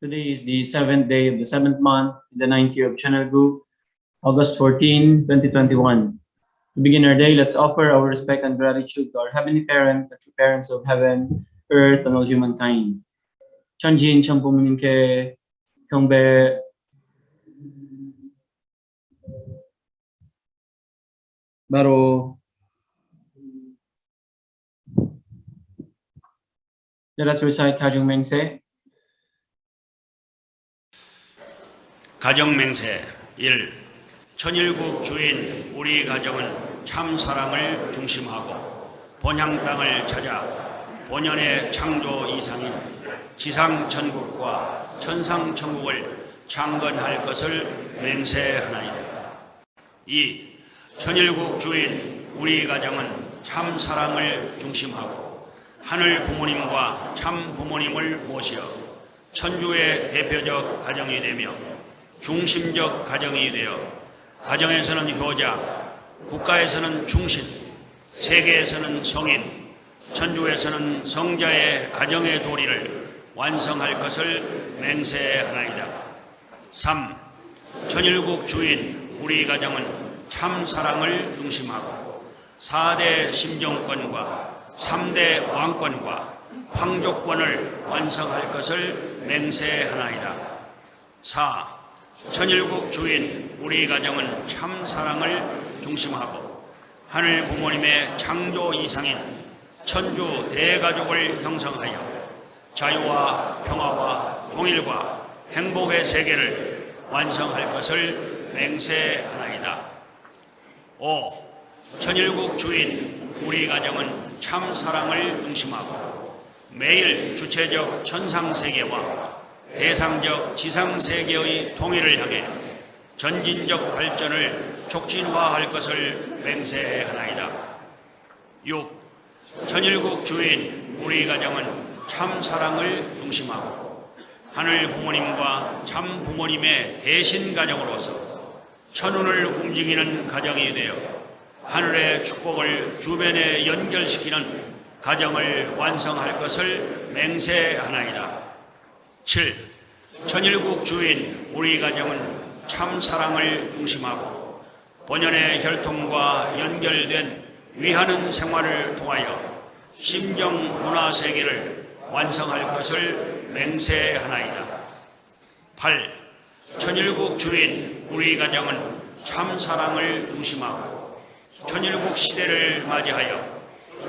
Today is the 7th day of the 7th month, in the 9th year of Channel Group, August 14, 2021. To begin our day, let's offer our respect and gratitude to our Heavenly Parent, the true parents of heaven, earth, and all humankind. Chanjin champumin ke kyongbe baro. Let us recite Kajung Mengse. 가정맹세 1. 천일국 주인 우리 가정은 참 사랑을 중심하고 본향 땅을 찾아 본연의 창조 이상인 지상천국과 천상천국을 창건할 것을 맹세하나이다. 2. 천일국 주인 우리 가정은 참 사랑을 중심하고 하늘 부모님과 참 부모님을 모시어 천주의 대표적 가정이 되며 중심적 가정이 되어 가정에서는 효자, 국가에서는 충신, 세계에서는 성인, 천주에서는 성자의 가정의 도리를 완성할 것을 맹세하나이다. 3. 천일국 주인 우리 가정은 참 사랑을 중심하고 4대 심정권과 3대 왕권과 황족권을 완성할 것을 맹세하나이다. 4. 천일국 주인 우리 가정은 참 사랑을 중심하고 하늘 부모님의 창조 이상인 천주 대가족을 형성하여 자유와 평화와 통일과 행복의 세계를 완성할 것을 맹세하나이다. 5. 천일국 주인 우리 가정은 참 사랑을 중심하고 매일 주체적 천상세계와 대상적 지상세계의 통일을 향해 전진적 발전을 촉진화할 것을 맹세하나이다. 6. 천일국 주인 우리 가정은 참 사랑을 중심하고 하늘 부모님과 참 부모님의 대신 가정으로서 천운을 움직이는 가정이 되어 하늘의 축복을 주변에 연결시키는 가정을 완성할 것을 맹세하나이다. 7. 천일국 주인 우리 가정은 참 사랑을 중심하고 본연의 혈통과 연결된 위하는 생활을 통하여 심정 문화 세계를 완성할 것을 맹세하나이다. 8. 천일국 주인 우리 가정은 참 사랑을 중심하고 천일국 시대를 맞이하여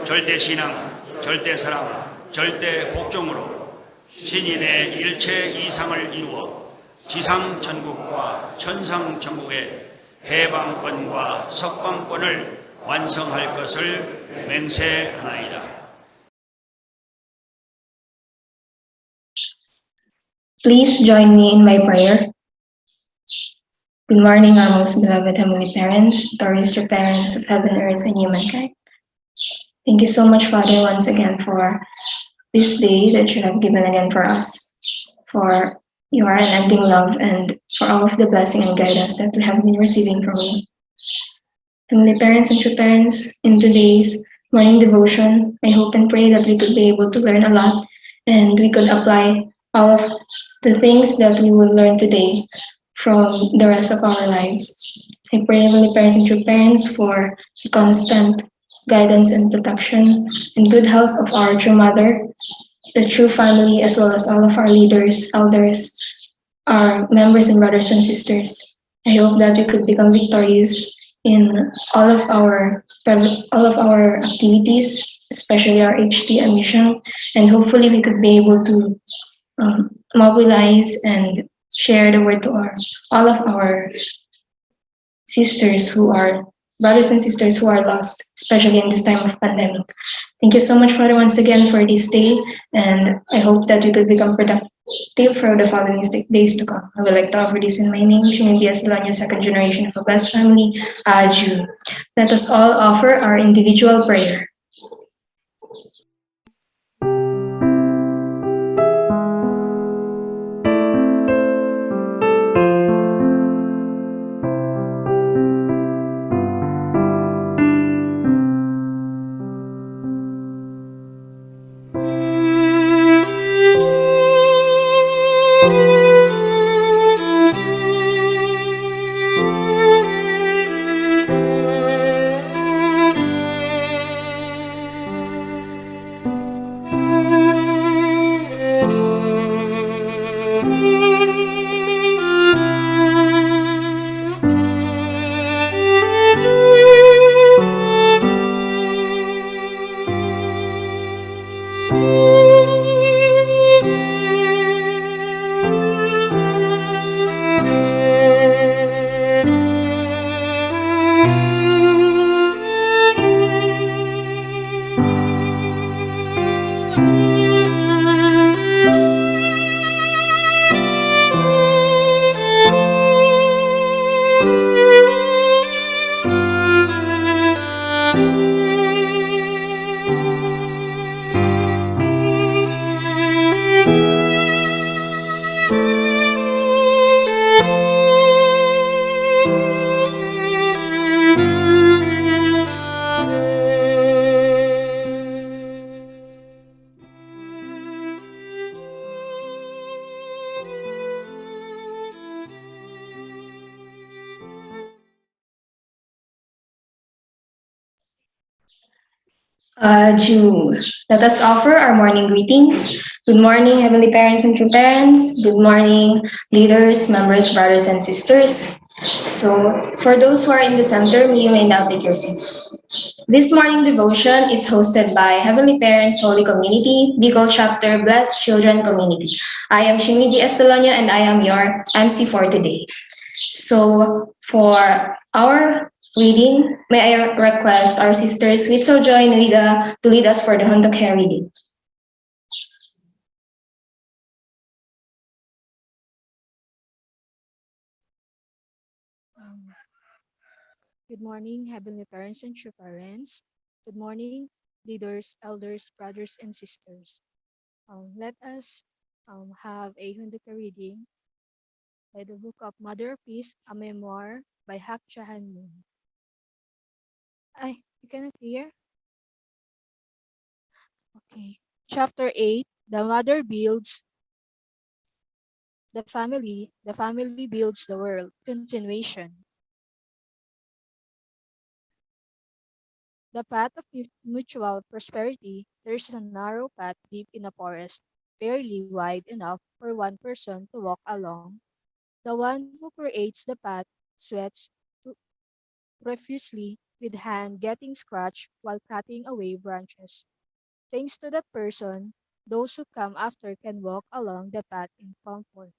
절대신앙, 절대사랑, 절대복종으로 신인의 일체 이상을 이루어 지상천국과 천상천국의 해방권과 석방권을 완성할 것을 맹세하나이다. Please join me in my prayer. Good morning, our most beloved Heavenly Parents, glorious true parents of heaven, earth, and humankind. Thank you so much, Father, once again for this day that you have given again for us, for your unending love and for all of the blessing and guidance that we have been receiving from you. Heavenly Parents and true parents, in today's morning devotion, I hope and pray that we could be able to learn a lot and we could apply all of the things that we will learn today from the rest of our lives. I pray, Heavenly Parents and true parents, for the constant guidance and protection and good health of our true mother, the true family, as well as all of our leaders, elders, our members and brothers and sisters. I hope that we could become victorious in all of our activities, especially our HT mission, and hopefully we could be able to mobilize and share the word to all of our sisters who are brothers and sisters who are lost, especially in this time of pandemic. Thank you so much, Father, once again for this day, and I hope that we could become productive for the following days to come. I would like to offer this in my name, Shimibia Silanya, second generation of a blessed family, Aju. Let us all offer our individual prayer. June. Let us offer our morning greetings. Good morning, Heavenly Parents and true parents. Good morning, leaders, members, brothers, and sisters. So, for those who are in the center, you may now take your seats. This morning devotion is hosted by Heavenly Parents Holy Community, Bicol Chapter Blessed Children Community. I am Shimiji Estolonia and I am your MC for today. So for our reading, may I request our sister Sweet Sojoy Nuida to lead us for the Hondoke reading. Um, Good morning, Heavenly Parents and true parents. Good morning, leaders, elders, brothers, and sisters. Let us have a Hunduka reading by the book of Mother of Peace, a memoir by Hak Chahan Moon. You cannot hear? Okay. Chapter 8, The Mother Builds the family builds the world. Continuation. The path of mutual prosperity, there is a narrow path deep in a forest, barely wide enough for one person to walk along. The one who creates the path sweats profusely with hand getting scratched while cutting away branches. Thanks to that person, those who come after can walk along the path in comfort.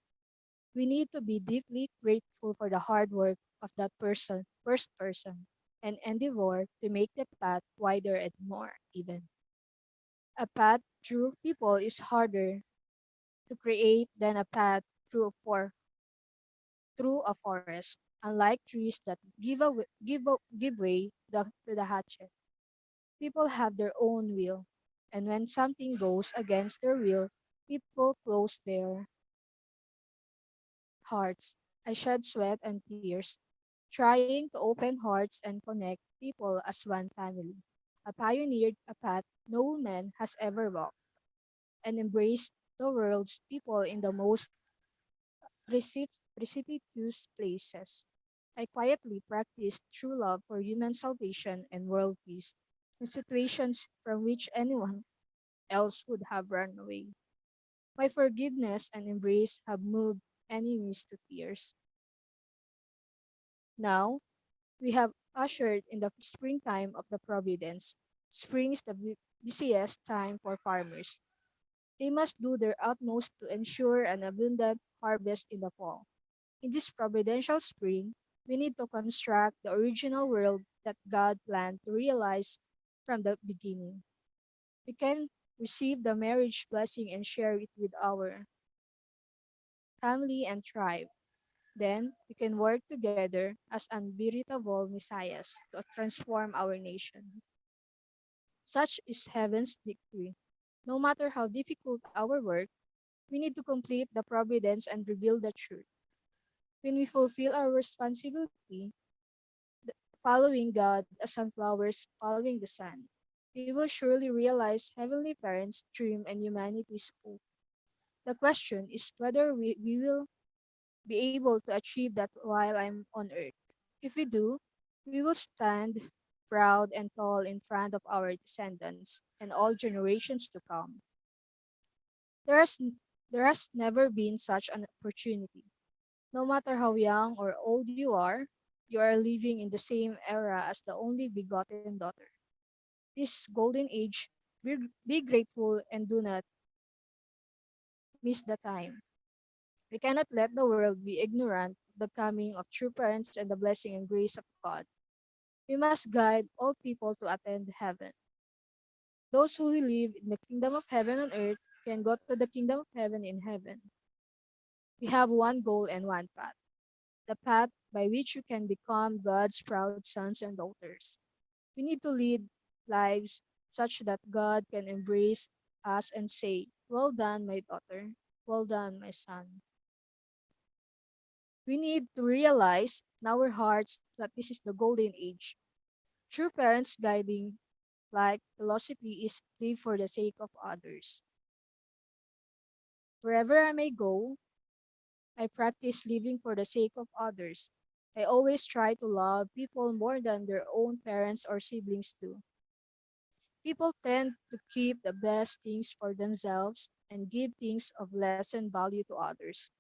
We need to be deeply grateful for the hard work of that first person, and endeavor to make the path wider and more even. A path through people is harder to create than a path through a forest. Unlike trees that give way to the hatchet, people have their own will, and when something goes against their will, people close their hearts. I shed sweat and tears, trying to open hearts and connect people as one family. I pioneered a path no man has ever walked, and embraced the world's people in the most precipitous places. I quietly practiced true love for human salvation and world peace in situations from which anyone else would have run away. My forgiveness and embrace have moved enemies to tears. Now, we have ushered in the springtime of the Providence. Spring is the busiest time for farmers. They must do their utmost to ensure an abundant harvest in the fall. In this providential spring, we need to construct the original world that God planned to realize from the beginning. We can receive the marriage blessing and share it with our family and tribe. Then we can work together as unbeatable messiahs to transform our nation. Such is heaven's decree. No matter how difficult our work, we need to complete the providence and reveal the truth. When we fulfill our responsibility, following God as sunflowers following the sun, we will surely realize Heavenly Parents' dream and humanity's hope. The question is whether we will be able to achieve that while I'm on earth. If we do, we will stand proud and tall in front of our descendants and all generations to come. There has, there has never been such an opportunity. No matter how young or old you are living in the same era as the only begotten daughter. This golden age, be grateful and do not miss the time. We cannot let the world be ignorant of the coming of true parents and the blessing and grace of God. We must guide all people to attend heaven. Those who will live in the kingdom of heaven on earth can go to the kingdom of heaven in heaven. We have one goal and one path, the path by which we can become God's proud sons and daughters. We need to lead lives such that God can embrace us and say, "Well done, my daughter. Well done, my son." We need to realize in our hearts that this is the golden age. True parents' guiding life philosophy is live for the sake of others. Wherever I may go, I practice living for the sake of others. I always try to love people more than their own parents or siblings do. People tend to keep the best things for themselves and give things of lessened value to others.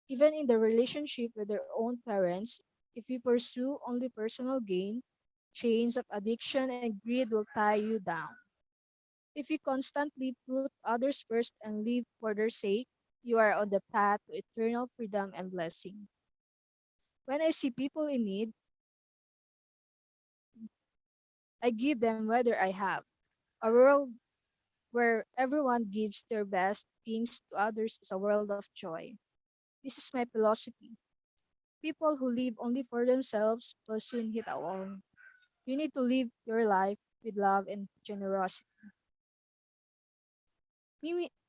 Even in the relationship with their own parents, if you pursue only personal gain, chains of addiction and greed will tie you down. If you constantly put others first and live for their sake, you are on the path to eternal freedom and blessing. When I see people in need, I give them whether I have. A world where everyone gives their best things to others is a world of joy. This is my philosophy. People who live only for themselves will soon hit a wall. You need to live your life with love and generosity.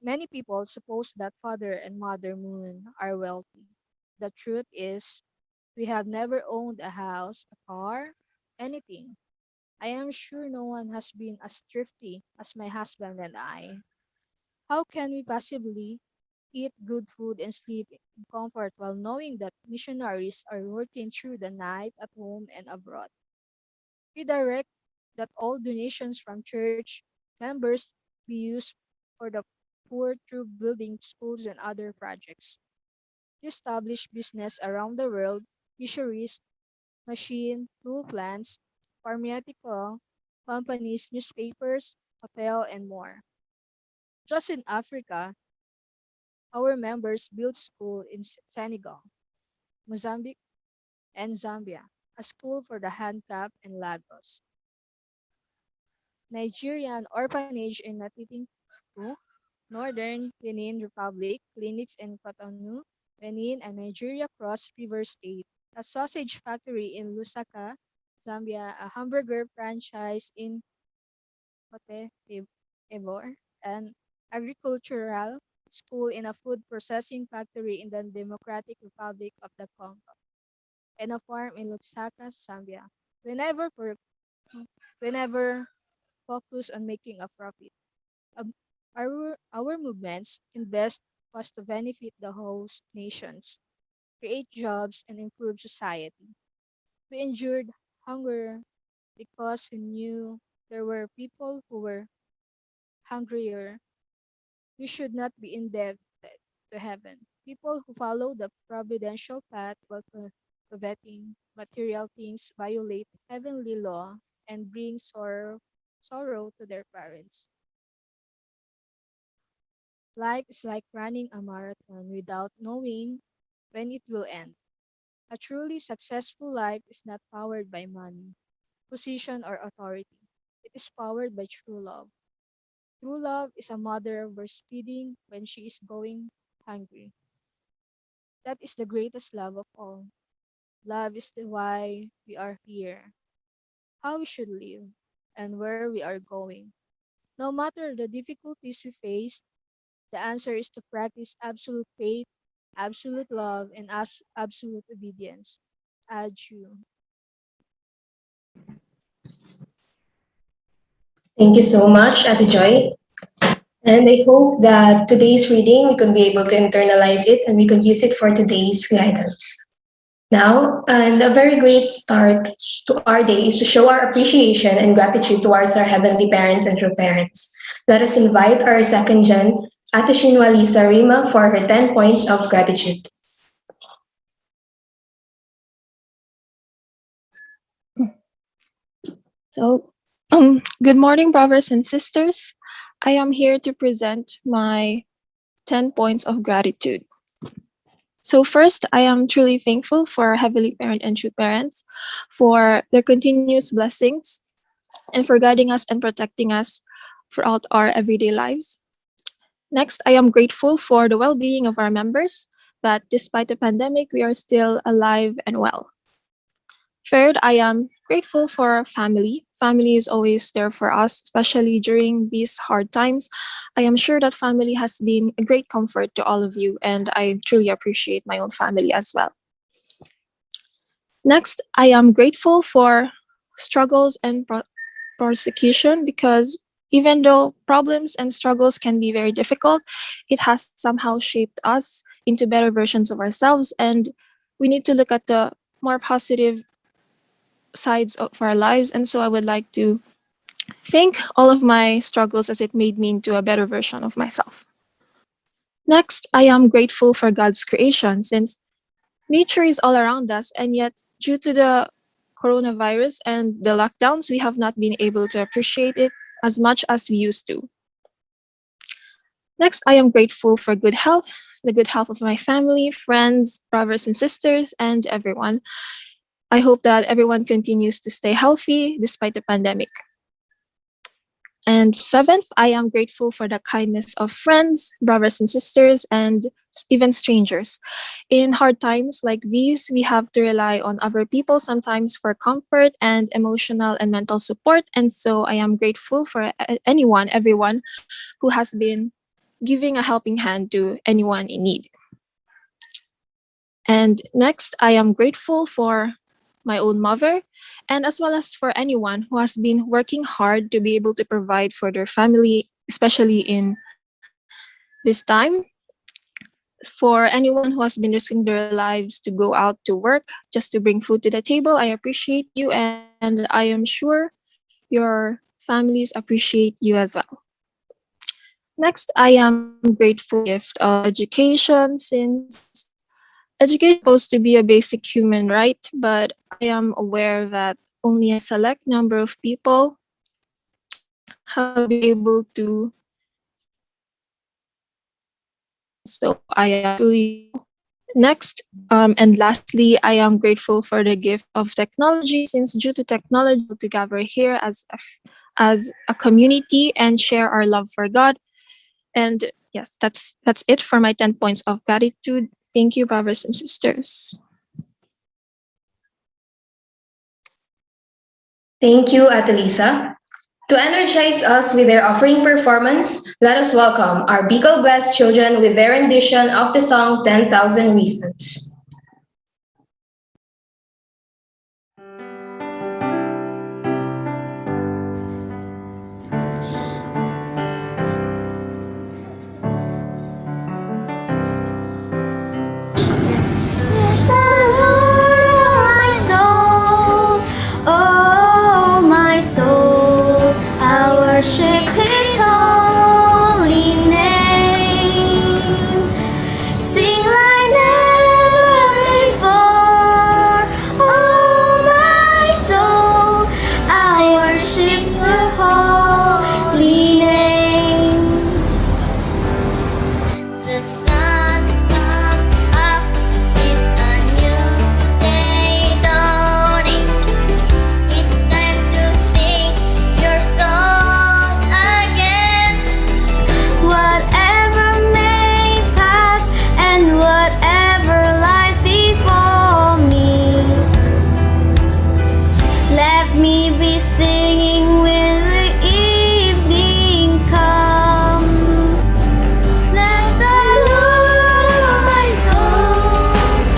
Many people suppose that Father and Mother Moon are wealthy. The truth is, we have never owned a house, a car, anything. I am sure no one has been as thrifty as my husband and I. How can we possibly eat good food and sleep in comfort while knowing that missionaries are working through the night at home and abroad? We direct that all donations from church members be used for the poor through building schools and other projects. We establish business around the world, fisheries, machine, tool plants, pharmaceutical companies, newspapers, hotel, and more. Just in Africa, our members built school in Senegal, Mozambique, and Zambia, a school for the handicapped in Lagos, Nigerian orphanage in Natitingtu, Northern Benin Republic, clinics in Cotonou, Benin, and Nigeria Cross River State, a sausage factory in Lusaka, Zambia, a hamburger franchise in Cote d'Ivoire, an agricultural school in a food processing factory in the Democratic Republic of the Congo, and a farm in Lusaka, Zambia. Whenever, for, whenever focus on making a profit. Um, our movements invest was to benefit the host nations, create jobs, and improve society. We endured hunger because we knew there were people who were hungrier. We should not be indebted to heaven. People who follow the providential path while coveting material things violate heavenly law and bring sorrow to their parents. Life is like running a marathon without knowing when it will end. A truly successful life is not powered by money, position, or authority. It is powered by true love. True love is a mother worth feeding when she is going hungry. That is the greatest love of all. Love is the why we are here, how we should live, and where we are going. No matter the difficulties we face, the answer is to practice absolute faith, absolute love, and absolute obedience. Adieu. Thank you so much, Ate Joy. And I hope that today's reading, we could be able to internalize it and we could use it for today's guidance. Now, and a very great start to our day is to show our appreciation and gratitude towards our heavenly parents and true parents. Let us invite our second gen, Ate Shinwa Lisa Rima, for her 10 points of gratitude. So, good morning, brothers and sisters. I am here to present my 10 points of gratitude. So, first, I am truly thankful for our Heavenly Parent and true parents for their continuous blessings and for guiding us and protecting us throughout our everyday lives. Next, I am grateful for the well being of our members, that despite the pandemic, we are still alive and well. Third, I am grateful for our family. Family is always there for us, especially during these hard times. I am sure that family has been a great comfort to all of you, and I truly appreciate my own family as well. Next, I am grateful for struggles and persecution because even though problems and struggles can be very difficult, it has somehow shaped us into better versions of ourselves, and we need to look at the more positive sides of our lives. And so I would like to thank all of my struggles as it made me into a better version of myself. Next, I am grateful for God's creation since nature is all around us, and yet, due to the coronavirus and the lockdowns, we have not been able to appreciate it as much as we used to. Next, I am grateful for good health, the good health of my family, friends, brothers and sisters, and everyone. I hope that everyone continues to stay healthy despite the pandemic. And seventh, I am grateful for the kindness of friends, brothers and sisters, and even strangers. In hard times like these, we have to rely on other people sometimes for comfort and emotional and mental support. And so I am grateful for everyone who has been giving a helping hand to anyone in need. And next, I am grateful for my own mother, and as well as for anyone who has been working hard to be able to provide for their family, especially in this time. For anyone who has been risking their lives to go out to work just to bring food to the table, I appreciate you, and I am sure your families appreciate you as well. Next, I am grateful for the gift of education since education is supposed to be a basic human right, but I am aware that only a select number of people have been able to. So I am truly next. And lastly, I am grateful for the gift of technology since due to technology, we to gather here as a community and share our love for God. And yes, that's it for my 10 points of gratitude. Thank you, brothers and sisters. Thank you, Atalisa. To energize us with their offering performance, let us welcome our Bicol Blessed children with their rendition of the song 10,000 Reasons. Worship His holy name. Sing like never before. Oh, my soul, I worship Your holy name. The sun comes up, it's a new day dawning. It's time to sing Your song. Whatever may pass and whatever lies before me, let me be singing when the evening comes. Bless the Lord, oh my soul,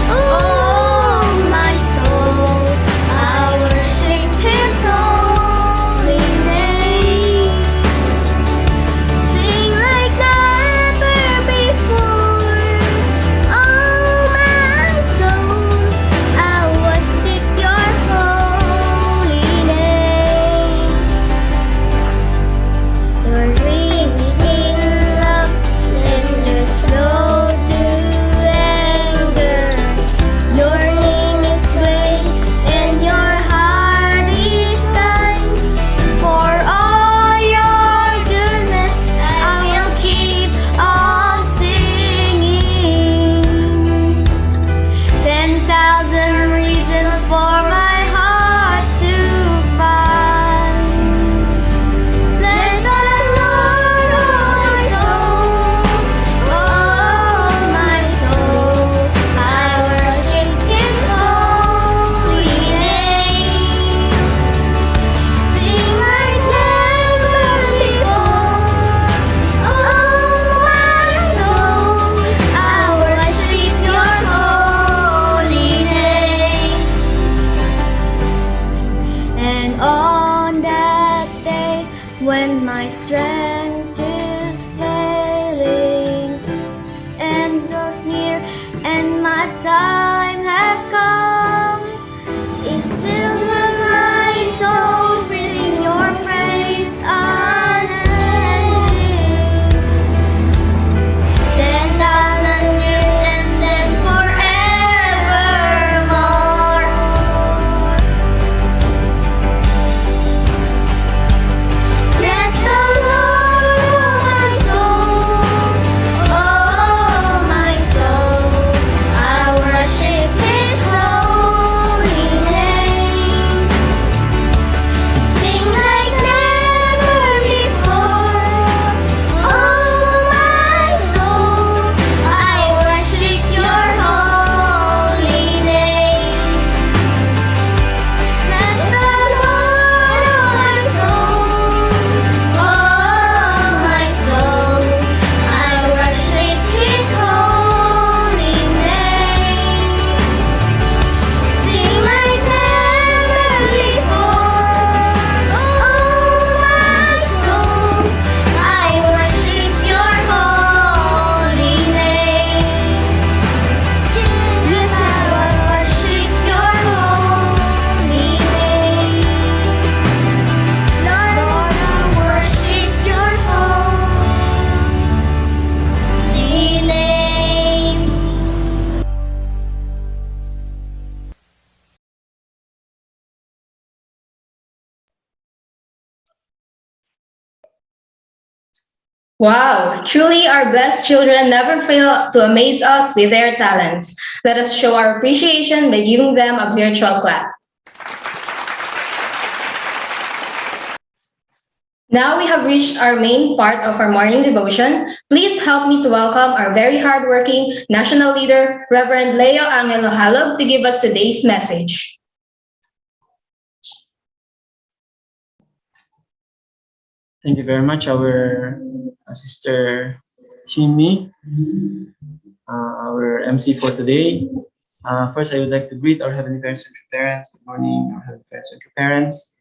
oh my soul, I worship His holy name. Sing like never before. Oh, my soul, I worship Your holy name. You're rich in love and You're slow to anger. Your name is great and Your heart is kind. For all Your goodness, I will keep on singing. 10,000 reasons for my heart to find. Bless the Lord, oh my soul, oh my soul, I worship His holy name. Sing like never before. Oh, my soul, I worship Your holy name. And on that day when my strength is failing and draws near and my time has come, is still when my soul sing Your praise. Wow, truly our blessed children never fail to amaze us with their talents. Let us show our appreciation by giving them a virtual clap. Now we have reached our main part of our morning devotion. Please help me to welcome our very hardworking national leader, Reverend Leo Angelo Halog, to give us today's message. Thank you very much, our Sister Shimi, our MC for today. First, I would like to greet our Heavenly Parents and True Parents. Good morning, our Heavenly Parents and True Parents.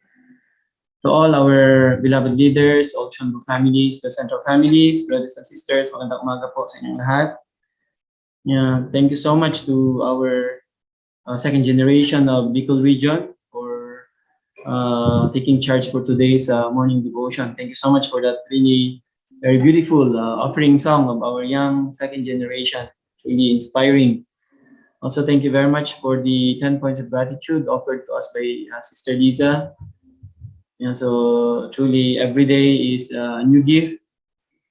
To all our beloved leaders, all Chunbu families, the Central families, brothers and sisters, magandang umaga po sa inyong lahat. Yeah, thank you so much to our second generation of Bicol region for taking charge for today's morning devotion. Thank you so much for that really very beautiful offering song of our young second generation. Really inspiring. Also, thank you very much for the 10 points of gratitude offered to us by Sister Liza. Yeah, so truly every day is a new gift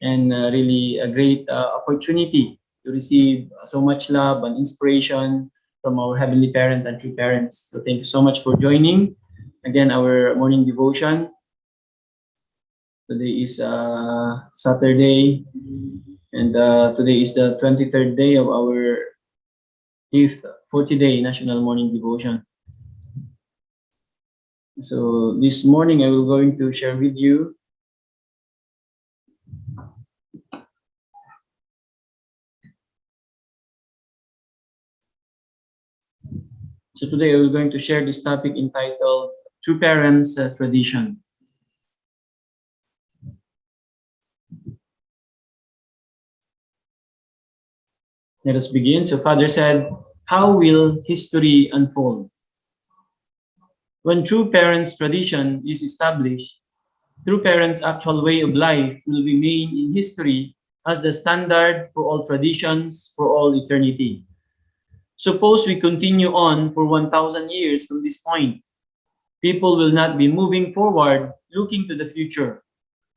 and really a great opportunity to receive so much love and inspiration from our Heavenly Parent and True Parents. So thank you so much for joining. Again, our morning devotion. Today is Saturday, and today is the 23rd day of our 40-day National Morning Devotion. So this morning I will going to share with you today I will going to share this topic entitled True Parents Tradition. Let us begin. So Father said, how will history unfold? When true parents' tradition is established, true parents' actual way of life will remain in history as the standard for all traditions for all eternity. Suppose we continue on for 1,000 years from this point. People will not be moving forward looking to the future.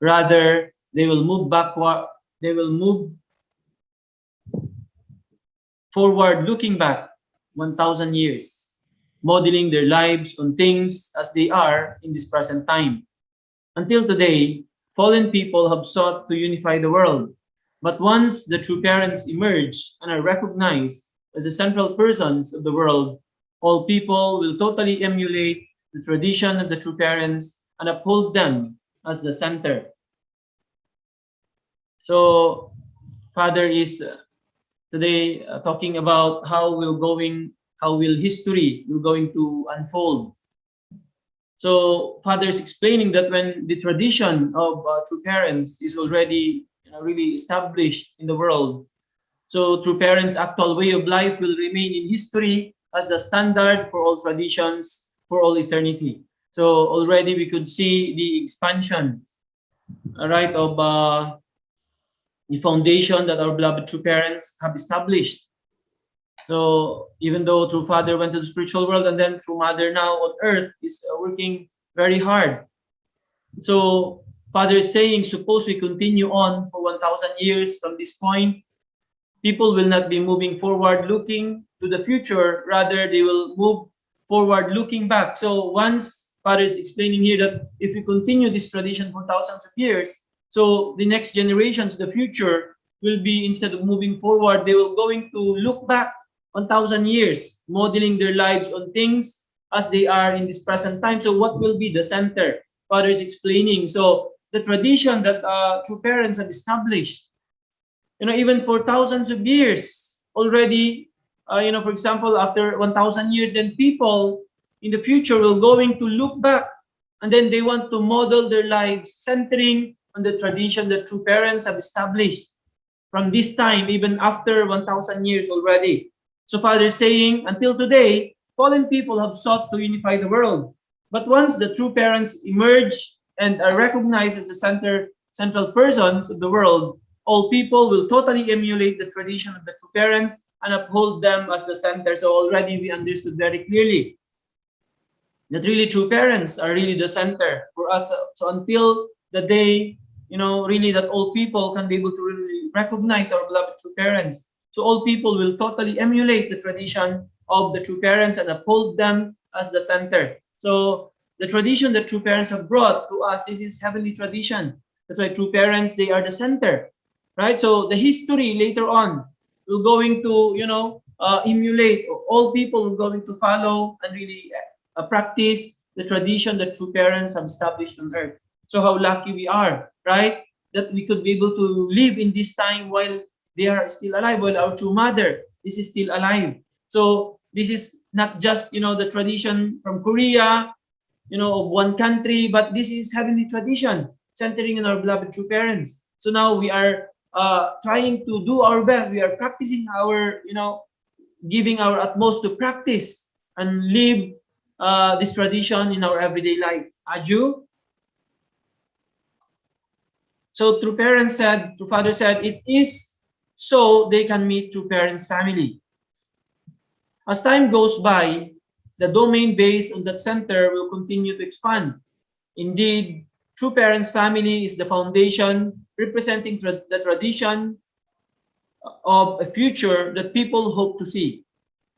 Rather, they will move backward. They will move forward looking back 1,000 years, modeling their lives on things as they are in this present time. Until today, fallen people have sought to unify the world. But once the true parents emerge and are recognized as the central persons of the world, all people will totally emulate the tradition of the true parents and uphold them as the center. So, Father is today talking about how will history going to unfold. So Father is explaining that when the tradition of true parents is already really established in the world, so true parents' actual way of life will remain in history as the standard for all traditions for all eternity. So already we could see the expansion, right, of the foundation that our beloved true parents have established. So even though true Father went to the spiritual world and then true Mother now on earth is working very hard. So Father is saying, suppose we continue on for 1,000 years from this point, people will not be moving forward looking to the future. Rather, they will move forward looking back. So once Father is explaining here that if we continue this tradition for thousands of years, so the next generations, the future, will be, instead of moving forward, they will going to look back 1,000 years, modeling their lives on things as they are in this present time. So what will be the center? Father is explaining. So the tradition that true parents have established, even for thousands of years already, for example, after 1,000 years, then people in the future will going to look back and then they want to model their lives centering on the tradition that true parents have established from this time, even after 1,000 years already. So Father is saying, until today, fallen people have sought to unify the world. But once the true parents emerge and are recognized as the central persons of the world, all people will totally emulate the tradition of the true parents and uphold them as the center. So already we understood very clearly that really true parents are really the center for us. So until the day, really that all people can be able to really recognize our beloved true parents. So all people will totally emulate the tradition of the true parents and uphold them as the center. So the tradition that true parents have brought to us, this is heavenly tradition. That's why true parents, they are the center, right? So the history later on will going to, emulate, all people will going to follow and really practice the tradition that true parents have established on earth. So how lucky we are, right? That we could be able to live in this time while they are still alive, while our true mother is still alive. So this is not just, the tradition from Korea, of one country, but this is heavenly tradition centering in our beloved true parents. So now we are trying to do our best. We are practicing our, giving our utmost to practice and live this tradition in our everyday life. Aju? So true father said, it is so they can meet true parents' family. As time goes by, the domain based on that center will continue to expand. Indeed, true parents' family is the foundation representing the tradition of a future that people hope to see.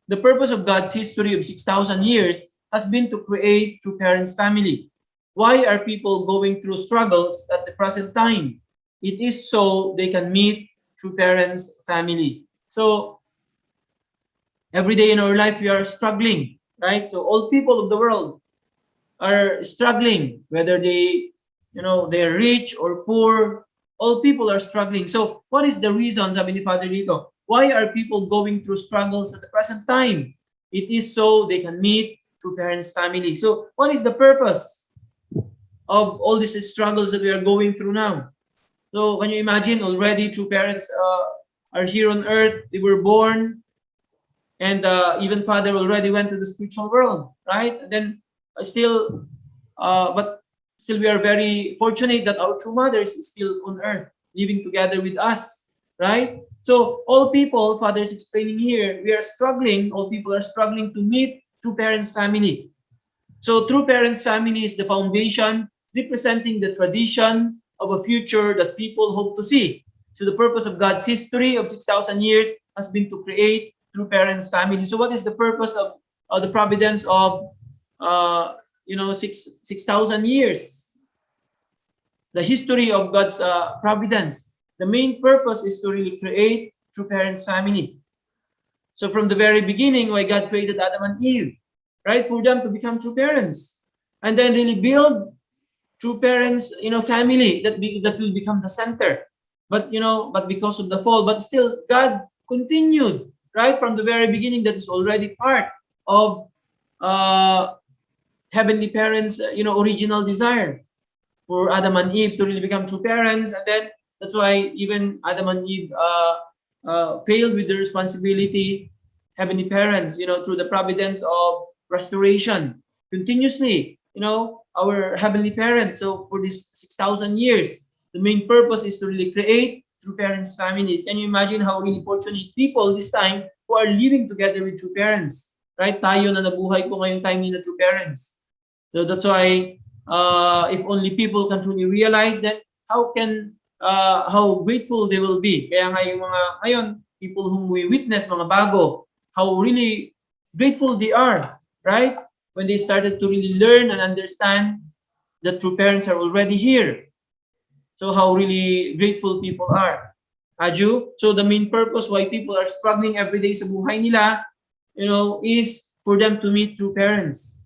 The purpose of God's history of 6,000 years has been to create true parents' family. Why are people going through struggles at the present time? It is so they can meet true parents' family. So every day in our life we are struggling, right? So all people of the world are struggling, whether they're rich or poor. All people are struggling. So what is the reason, sabi ni Father dito? Why are people going through struggles at the present time? It is so they can meet true parents' family. So what is the purpose of all these struggles that we are going through now? So can you imagine, already true parents are here on earth, they were born, and even Father already went to the spiritual world, right? And then but still we are very fortunate that our true mother is still on earth, living together with us, right? So all people, Father is explaining here, we are struggling, all people are struggling to meet true parents' family. So true parents' family is the foundation representing the tradition of a future that people hope to see. So the purpose of God's history of 6,000 years has been to create true parents' family. So what is the purpose of the providence of 6,000 years? The history of God's providence. The main purpose is to really create true parents' family. So from the very beginning, why God created Adam and Eve, right? For them to become true parents, and then really build true parents, family that will become the center. But because of the fall, but still God continued, right, from the very beginning. That is already part of heavenly parents, original desire for Adam and Eve to really become true parents. And then that's why even Adam and Eve failed with the responsibility. Heavenly parents, through the providence of restoration, continuously, our heavenly parents. So for this 6,000 years, the main purpose is to really create true parents' family. Can you imagine how really fortunate people this time who are living together with true parents, right? Tayo na nabuhay po ngayong time ni na true parents. So that's why if only people can truly realize that, how grateful they will be. Kaya ngayon, people whom we witness, mga bago, how really grateful they are, right? When they started to really learn and understand that true parents are already here. So how really grateful people are. Aju? So the main purpose why people are struggling every day sa buhay nila, is for them to meet true parents.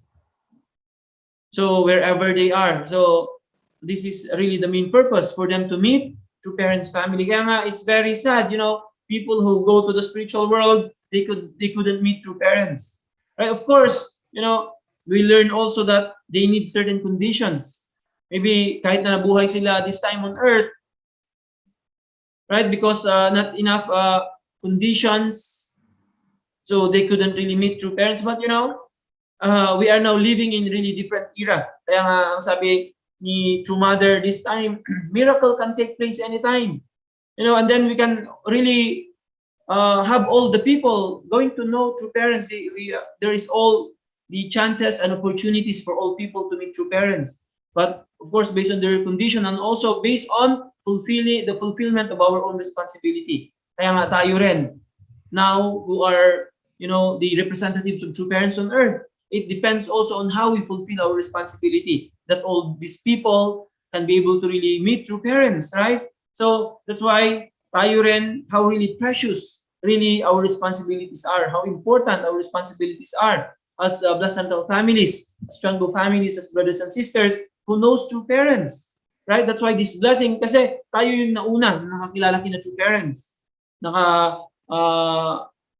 So wherever they are. So this is really the main purpose, for them to meet true parents' family. Kaya nga, it's very sad, people who go to the spiritual world, they couldn't meet true parents. Right? Of course, we learn also that they need certain conditions. Maybe kahit na nabuhay sila this time on earth, right? Because not enough conditions, so they couldn't really meet true parents. But we are now living in really different era. Kaya nga, ang sabi ni True Mother this time, miracle can take place anytime. And then we can really have all the people going to know true parents. There is all the chances and opportunities for all people to meet true parents. but of course based on their condition and also based on the fulfillment of our own responsibility. Kaya nga tayo rin, now who are, the representatives of true parents on earth, it depends also on how we fulfill our responsibility, that all these people can be able to really meet true parents, right? So that's why tayo rin, how really precious really our responsibilities are, how important our responsibilities are as Blood Central families, as Changbo families, as brothers and sisters who knows true parents, right? That's why this blessing, kasi tayo yung nauna na nakakilala kina true parents,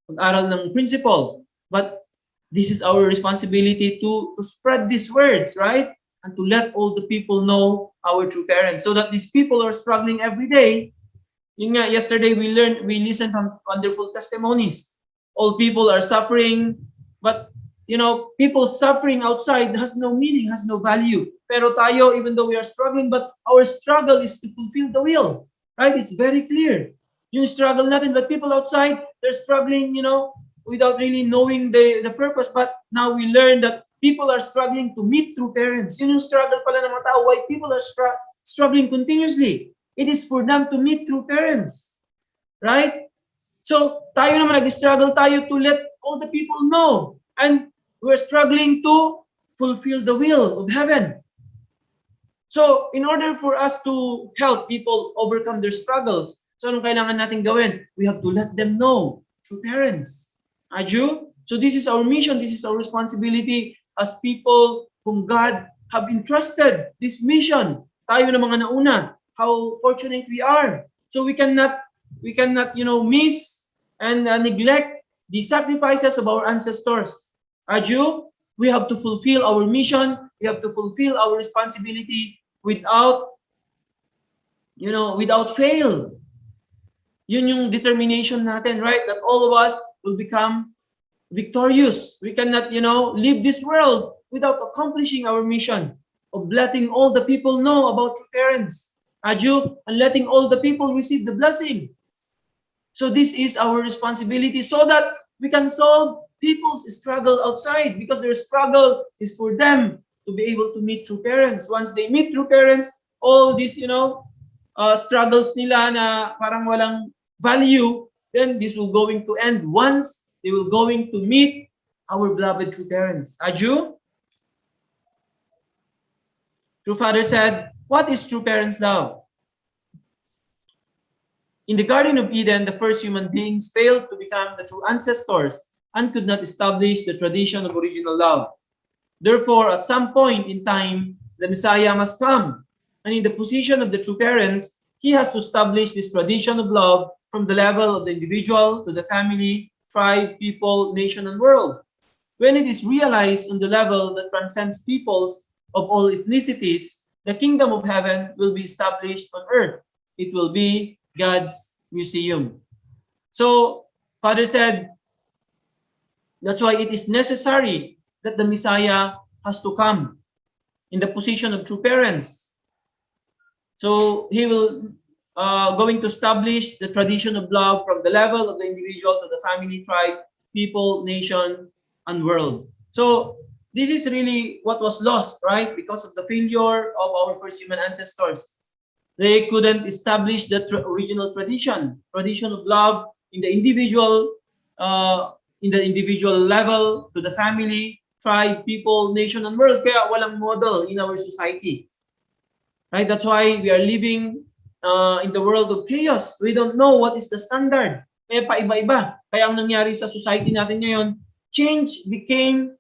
pag-aral ng principle, but this is our responsibility to spread these words, right? And to let all the people know our true parents, so that these people are struggling every day. Yun nga, yesterday we listened from wonderful testimonies. All people are suffering, but people suffering outside has no meaning, has no value. Pero tayo, even though we are struggling, but our struggle is to fulfill the will, right? It's very clear. Yung struggle natin, but people outside, they're struggling, without really knowing the purpose. But now we learn that people are struggling to meet true parents. Yun yung struggle pala ng mga tao, why people are struggling continuously. It is for them to meet true parents, right? So tayo naman nag-struggle tayo to let all the people know, and we're struggling to fulfill the will of heaven. So in order for us to help people overcome their struggles, so anong kailangan natin gawin? We have to let them know true parents. Aju? So this is our mission, this is our responsibility as people whom God have entrusted this mission. Tayo na mga nauna, how fortunate we are. So we cannot miss and neglect the sacrifices of our ancestors. Aju? We have to fulfill our mission, we have to fulfill our responsibility without fail. Yun yung determination natin, right? That all of us will become victorious. We cannot, leave this world without accomplishing our mission of letting all the people know about true parents. Aju, and letting all the people receive the blessing. So this is our responsibility, so that we can solve people's struggle outside, because their struggle is for them to be able to meet true parents. Once they meet true parents, all these, struggles nila na parang walang value, then this will going to end once they will going to meet our beloved true parents. Aju? True Father said, what is true parents now? In the Garden of Eden, the first human beings failed to become the true ancestors and could not establish the tradition of original love. Therefore, at some point in time, the Messiah must come, and in the position of the true parents, he has to establish this tradition of love from the level of the individual to the family, tribe, people, nation, and world. When it is realized on the level that transcends peoples of all ethnicities, the kingdom of heaven will be established on earth. It will be God's museum. So, Father said, that's why it is necessary that the Messiah has to come in the position of true parents. So, he will going to establish the tradition of love from the level of the individual to the family, tribe, people, nation, and world. So this is really what was lost, right? Because of the failure of our first human ancestors. They couldn't establish the original tradition of love in the individual level, to the family, tribe, people, nation, and world. Kaya walang model in our society. Right? That's why we are living in the world of chaos. We don't know what is the standard. Kaya paiba-iba. Kaya ang nangyari sa society natin ngayon, change became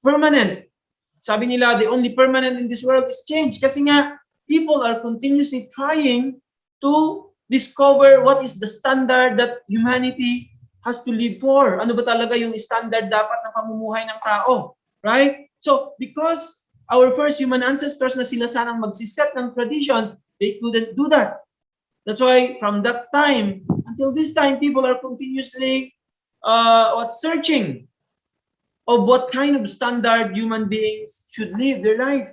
permanent. Sabi nila, the only permanent in this world is change. Kasi nga, people are continuously trying to discover what is the standard that humanity has to live for. Ano ba talaga yung standard dapat ng pamumuhay ng tao? Right? So, because our first human ancestors na sila sanang magsiset ng tradition, they couldn't do that. That's why from that time until this time, people are continuously searching of what kind of standard human beings should live their life.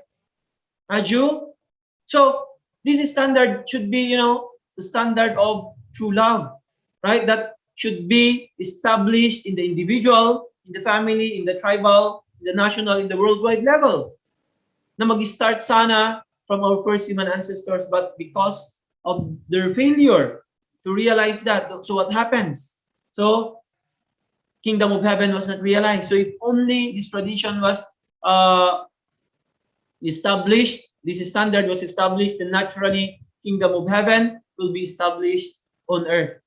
Aju? So this standard should be, the standard of true love, right? That should be established in the individual, in the family, in the tribal, in the national, in the worldwide level. na mag-start sana from our first human ancestors, but because of their failure to realize that, so what happens? So kingdom of heaven was not realized. So if only this tradition was established, this standard was established, then naturally kingdom of heaven will be established on earth,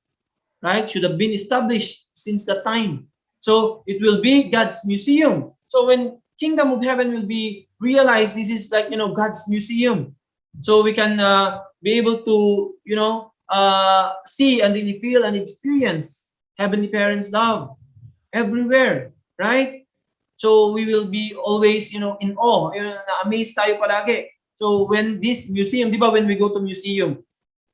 right? Should have been established since that time. So it will be God's museum. So when kingdom of heaven will be realized, this is like, God's museum. So we can be able to, see and really feel and experience Heavenly Parents' love everywhere, right? So we will be always, in awe, na-amaze tayo palagi. So when this museum, di ba, when we go to museum,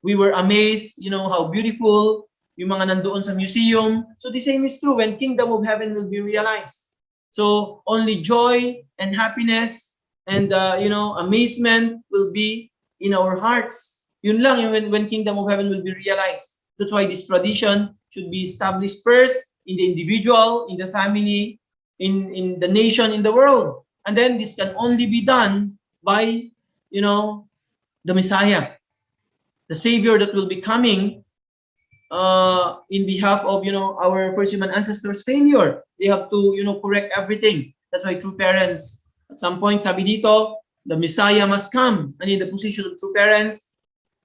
we were amazed, how beautiful yung mga nandoon sa museum. So the same is true when kingdom of heaven will be realized. So only joy and happiness and, amazement will be in our hearts. Yun lang when kingdom of heaven will be realized. That's why this tradition should be established first in the individual, in the family, in the nation, in the world. And then this can only be done by, the Messiah, the Savior that will be coming in behalf of, our first human ancestors' failure. They have to, correct everything. That's why true parents, at some point, sabi dito, the Messiah must come. And in the position of true parents,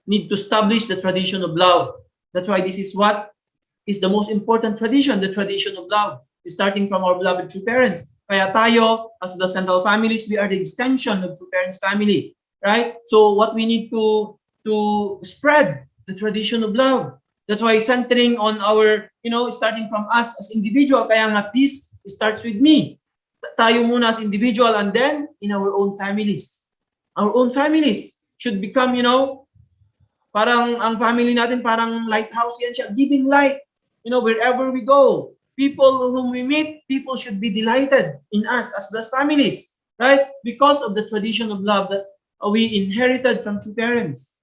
need to establish the tradition of love. That's why this is what is the most important tradition, the tradition of love, starting from our beloved true parents. Kaya tayo, as the central families, we are the extension of true parents' family, right? So what we need to spread the tradition of love. That's why centering on our, starting from us as individual, kaya nga peace starts with me. Tayo muna as individual and then in our own families. Our own families should become, parang ang family natin parang lighthouse yan siya, giving light, wherever we go. People whom we meet, people should be delighted in us as those families, right? Because of the tradition of love that we inherited from true parents.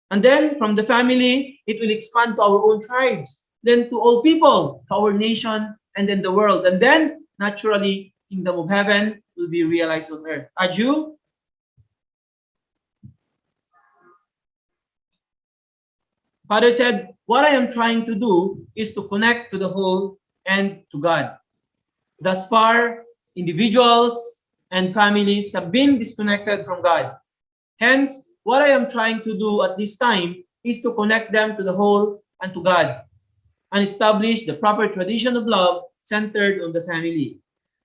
And then from the family, it will expand to our own tribes, then to all people, to our nation, and then the world. And then, naturally, kingdom of heaven will be realized on earth. Aju? Father said, what I am trying to do is to connect to the whole and to God. Thus far, individuals and families have been disconnected from God. Hence, what I am trying to do at this time is to connect them to the whole and to God and establish the proper tradition of love centered on the family.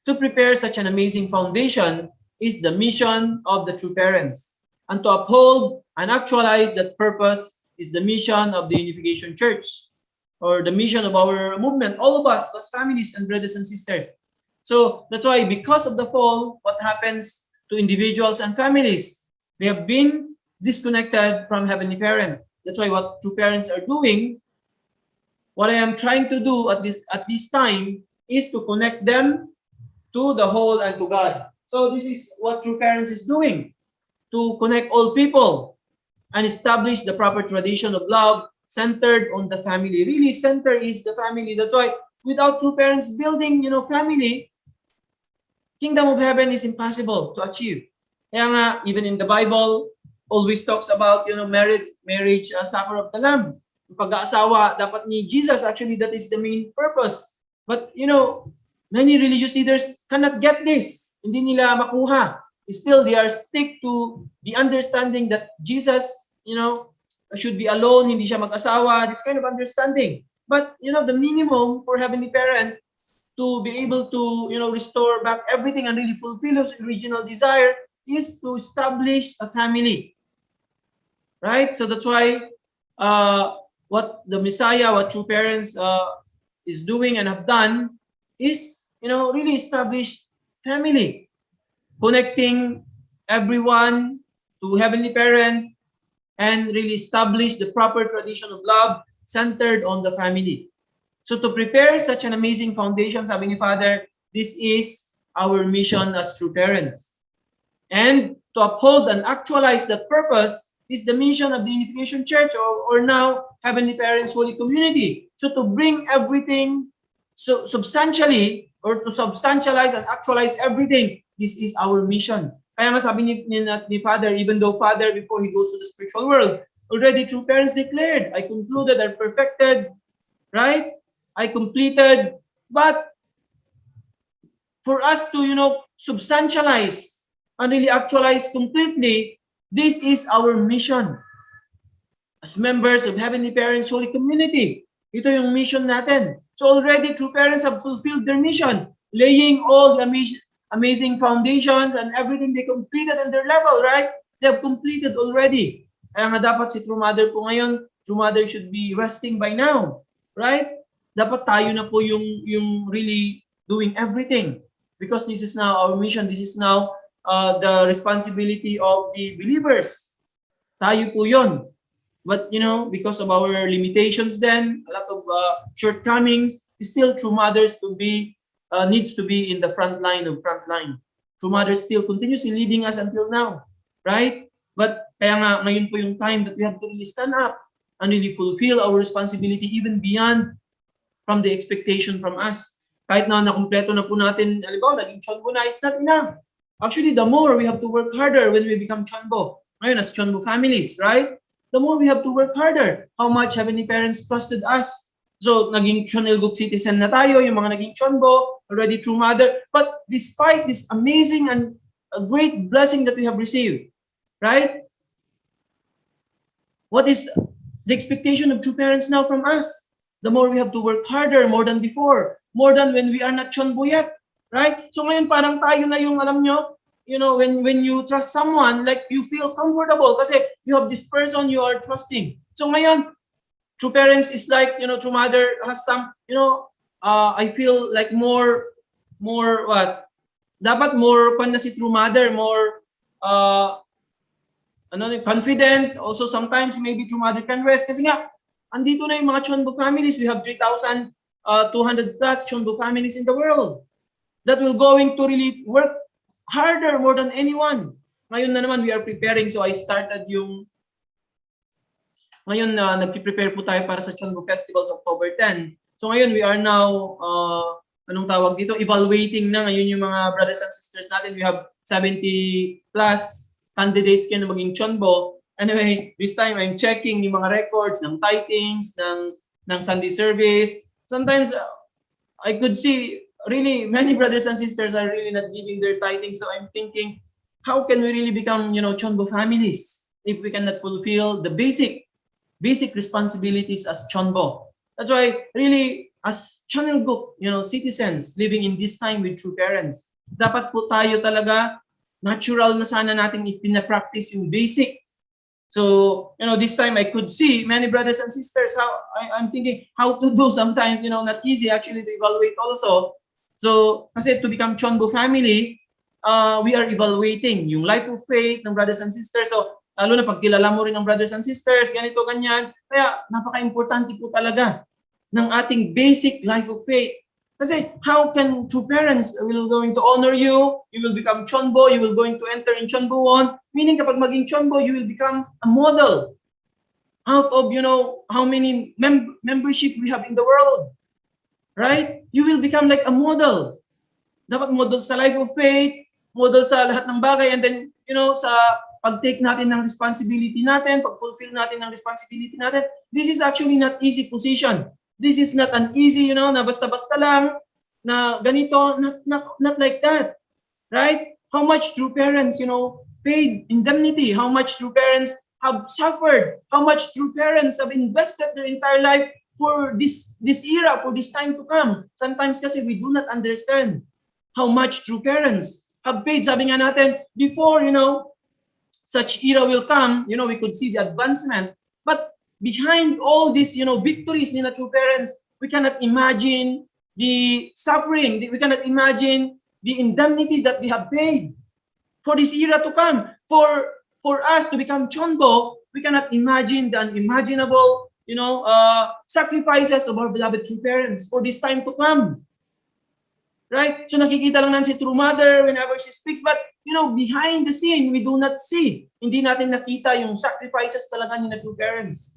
To prepare such an amazing foundation is the mission of the true parents, and to uphold and actualize that purpose is the mission of the Unification Church, or the mission of our movement, all of us, as families and brothers and sisters. So that's why, because of the fall, what happens to individuals and families? They have been disconnected from Heavenly Parent. That's why what true parents are doing, what I am trying to do at this time is to connect them to the whole and to God. So this is what true parents is doing, to connect all people and establish the proper tradition of love centered on the family. Really, center is the family. That's why without true parents building, family, kingdom of heaven is impossible to achieve. Kaya nga, even in the Bible, always talks about, marriage, supper of the Lamb. Yung pag-aasawa, dapat ni Jesus, actually, that is the main purpose. But, many religious leaders cannot get this. Hindi nila makuha. Still, they are stick to the understanding that Jesus, should be alone, hindi siya mag-asawa, this kind of understanding. But, the minimum for Heavenly Parent to be able to, restore back everything and really fulfill his original desire is to establish a family. Right? So that's why what the Messiah, what true parents is doing and have done is, really establish family, connecting everyone to Heavenly Parent and really establish the proper tradition of love centered on the family. So to prepare such an amazing foundation, sabi ni Father, this is our mission as true parents. And to uphold and actualize that purpose is the mission of the Unification Church, or now Heavenly Parents Holy Community. So to bring everything substantially, or to substantialize and actualize everything, this is our mission. Kaya nga sabi ni Father, even though Father, before he goes to the spiritual world, already true parents declared, I concluded, I perfected, right? I completed. But for us to, substantialize and really actualize completely, this is our mission. As members of Heavenly Parents Holy Community, ito yung mission natin. So already true parents have fulfilled their mission, laying all the amazing foundations and everything they completed in their level, right? They have completed already. Kaya nga dapat si True Mother po ngayon, True Mother should be resting by now, right? Dapat tayo na po yung really doing everything. Because this is now our mission, this is now the responsibility of the believers. Tayo po yun. But, because of our limitations then, a lot of shortcomings, still True Mothers needs to be in the front line. True Mothers still continuously leading us until now, right? But kaya nga, ngayon po yung time that we have to really stand up and really fulfill our responsibility even beyond from the expectation from us. Kahit na nakumpleto na po natin, halimbawa, naging Chonbo na, it's not enough. Actually, the more we have to work harder when we become Chonbo. Ngayon, as Chonbo families, right? The more we have to work harder. How much Heavenly Parents trusted us. So, naging Chonilguk citizen na tayo, yung mga naging Chonbo, already True Mother. But despite this amazing and a great blessing that we have received, right? What is the expectation of true parents now from us? The more we have to work harder, more than before, more than when we are not Chonbo yet, right? So ngayon parang tayo na yung, alam nyo, when you trust someone, like you feel comfortable kasi you have this person you are trusting. So ngayon, true parents is like, True Mother has some, I feel like more what? Dapat more pan na si True Mother, more confident. Also sometimes maybe True Mother can rest kasi nga andito na yung mga Chonbo families. We have 3,200 plus Chonbo families in the world that will going to really work harder more than anyone. Ngayon na naman we are preparing, so I started ngayon nagpi-prepare po tayo para sa Chonbo Festivals October 10. So ngayon we are now evaluating na ngayon yung mga brothers and sisters natin. We have 70 plus candidates kayo na maging Chonbo. Anyway, this time I'm checking yung mga records ng tithings, ng Sunday service. Sometimes I could see really many brothers and sisters are really not giving their tithing. So I'm thinking, how can we really become, Chonbo families if we cannot fulfill the basic responsibilities as Chonbo? That's why really as Chonilguk, citizens living in this time with true parents, dapat po tayo talaga natural na sana natin ipina-practice yung basic. So, this time I could see many brothers and sisters how I'm thinking how to do sometimes, not easy actually to evaluate also. So, kasi to become Chonbo family, we are evaluating yung life of faith ng brothers and sisters. So, lalo na pag kilala mo rin ng brothers and sisters, ganito, ganyan. Kaya, napaka-importante po talaga ng ating basic life of faith. Kasi, how can true parents will going to honor you? You will become Chonbo, you will going to enter in Chonbo 1. Meaning, kapag maging Chonbo, you will become a model out of, how many membership we have in the world. Right? You will become like a model. Dapat model sa life of faith, model sa lahat ng bagay, and then, sa pag-take natin ng responsibility natin, pag-fulfill natin ng responsibility natin. This is actually not easy position. This is not an easy, na basta-basta lang, na ganito, not like that. Right? How much true parents, paid indemnity, how much true parents have suffered, how much true parents have invested their entire life for this era, for this time to come. Sometimes kasi we do not understand how much true parents have paid. Sabi nga natin, before, such era will come, we could see the advancement. But behind all these, victories in true parents, we cannot imagine the suffering, we cannot imagine the indemnity that they have paid for this era to come. For us to become Chonbo, we cannot imagine the unimaginable, sacrifices of our beloved true parents for this time to come. Right? So nakikita lang natin si True Mother whenever she speaks, but behind the scene, we do not see. Hindi natin nakita yung sacrifices talaga ni na true parents.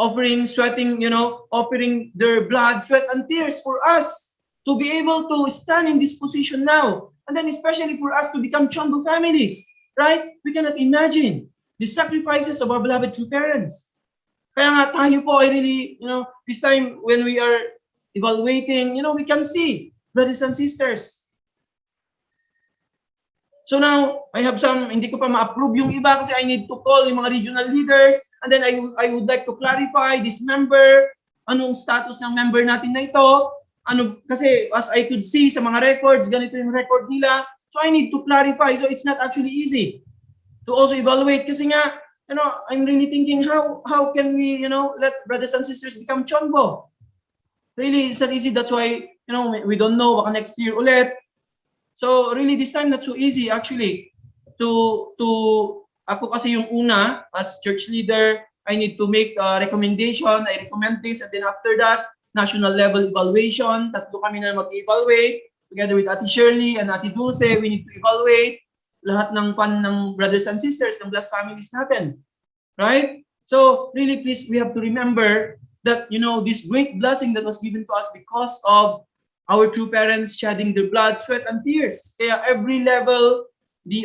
Offering, sweating, offering their blood, sweat, and tears for us to be able to stand in this position now. And then especially for us to become Chonbo families, right? We cannot imagine the sacrifices of our beloved true parents. Kaya nga tayo po ay really, this time when we are evaluating, we can see, brothers and sisters. So now, I have some, hindi ko pa ma-approve yung iba kasi I need to call yung mga regional leaders, and then I would like to clarify this member, anong status ng member natin na ito, kasi as I could see sa mga records, ganito yung record nila, so I need to clarify, so it's not actually easy to also evaluate kasi nga, I'm really thinking how can we, let brothers and sisters become Chonbo? Really, it's not easy. That's why, we don't know, baka next year ulit. So really, this time not so easy actually. Ako kasi yung una, as church leader, I need to make a recommendation. I recommend this, and then after that, national level evaluation. Tatlo kami na mag-evaluate together with Ate Shirley and Ate Dulce. We need to evaluate lahat ng brothers and sisters ng blessed families natin. Right? So, really, please, we have to remember that, this great blessing that was given to us because of our true parents shedding their blood, sweat, and tears. Kaya every level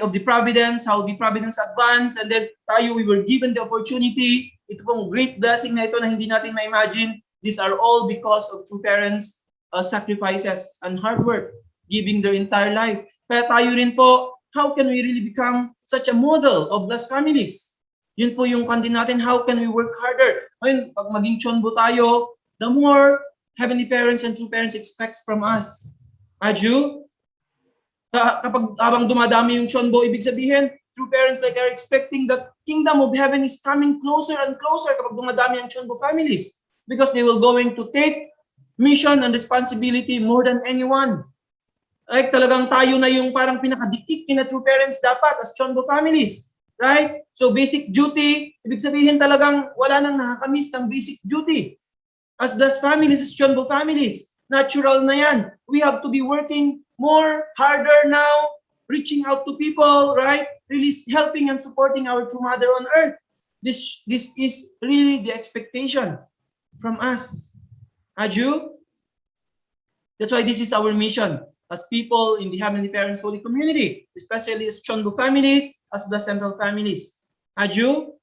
of the providence, how the providence advanced, and then tayo, we were given the opportunity. Ito pong great blessing na ito na hindi natin ma-imagine. These are all because of true parents' sacrifices and hard work, giving their entire life. Kaya tayo rin po, how can we really become such a model of blessed families? Yun po yung kandin natin, how can we work harder? Ngayon, pag maging Chonbo tayo, the more Heavenly Parents and true parents expects from us. Aju, kapag habang dumadami yung Chonbo, ibig sabihin, true parents are expecting that kingdom of heaven is coming closer and closer kapag dumadami ang Chonbo families. Because they will going to take mission and responsibility more than anyone. Like talagang tayo na yung parang pinakadikit kina true parents dapat as Chonbo families. Right? So basic duty, ibig sabihin talagang wala nang nakakamiss ng basic duty. As blessed families, as Chonbo families, natural na yan. We have to be working more, harder now, reaching out to people, right? Really helping and supporting our true mother on earth. This is really the expectation from us. Aju? That's why this is our mission as people in the Heavenly Parents Holy Community, especially as Chonbo families, as the central families. Aju?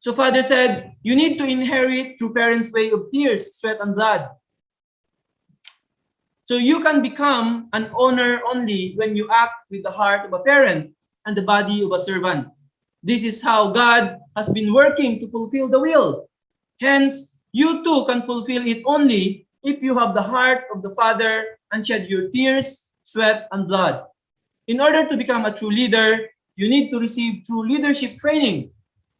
So Father said, you need to inherit true parents' way of tears, sweat, and blood. So you can become an owner only when you act with the heart of a parent and the body of a servant. This is how God has been working to fulfill the will. Hence, you too can fulfill it only if you have the heart of the Father and shed your tears, sweat, and blood. In order to become a true leader, you need to receive true leadership training.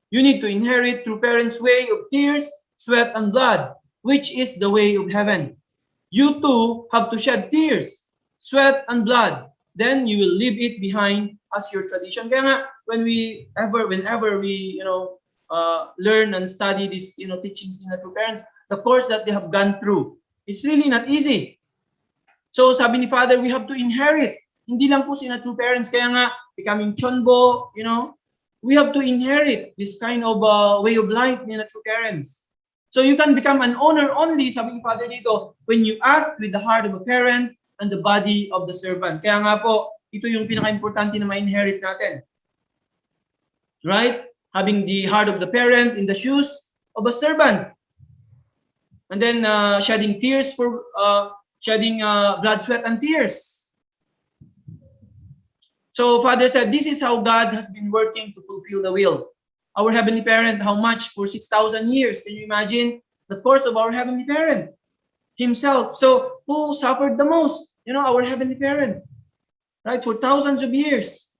You need to inherit true parents' way of tears, sweat, and blood, which is the way of heaven. You too have to shed tears, sweat, and blood. Then you will leave it behind as your tradition. Kaya nga, whenever we learn and study these teachings in the true parents, the course that they have gone through, it's really not easy. So sabi ni Father, we have to inherit. Hindi lang po sina true parents. Kaya nga, becoming Chonbo, we have to inherit this kind of way of life ni na true parents. So you can become an owner only, sabi ni Father dito, when you act with the heart of a parent and the body of the servant. Kaya nga po, ito yung pinaka-importante na ma-inherit natin. Right? Having the heart of the parent in the shoes of a servant. And then shedding tears for, shedding blood, sweat, and tears. So Father said, this is how God has been working to fulfill the will. Our Heavenly Parent, how much? For 6,000 years. Can you imagine the course of our Heavenly Parent Himself? So who suffered the most? Our Heavenly Parent. Right? For thousands of years.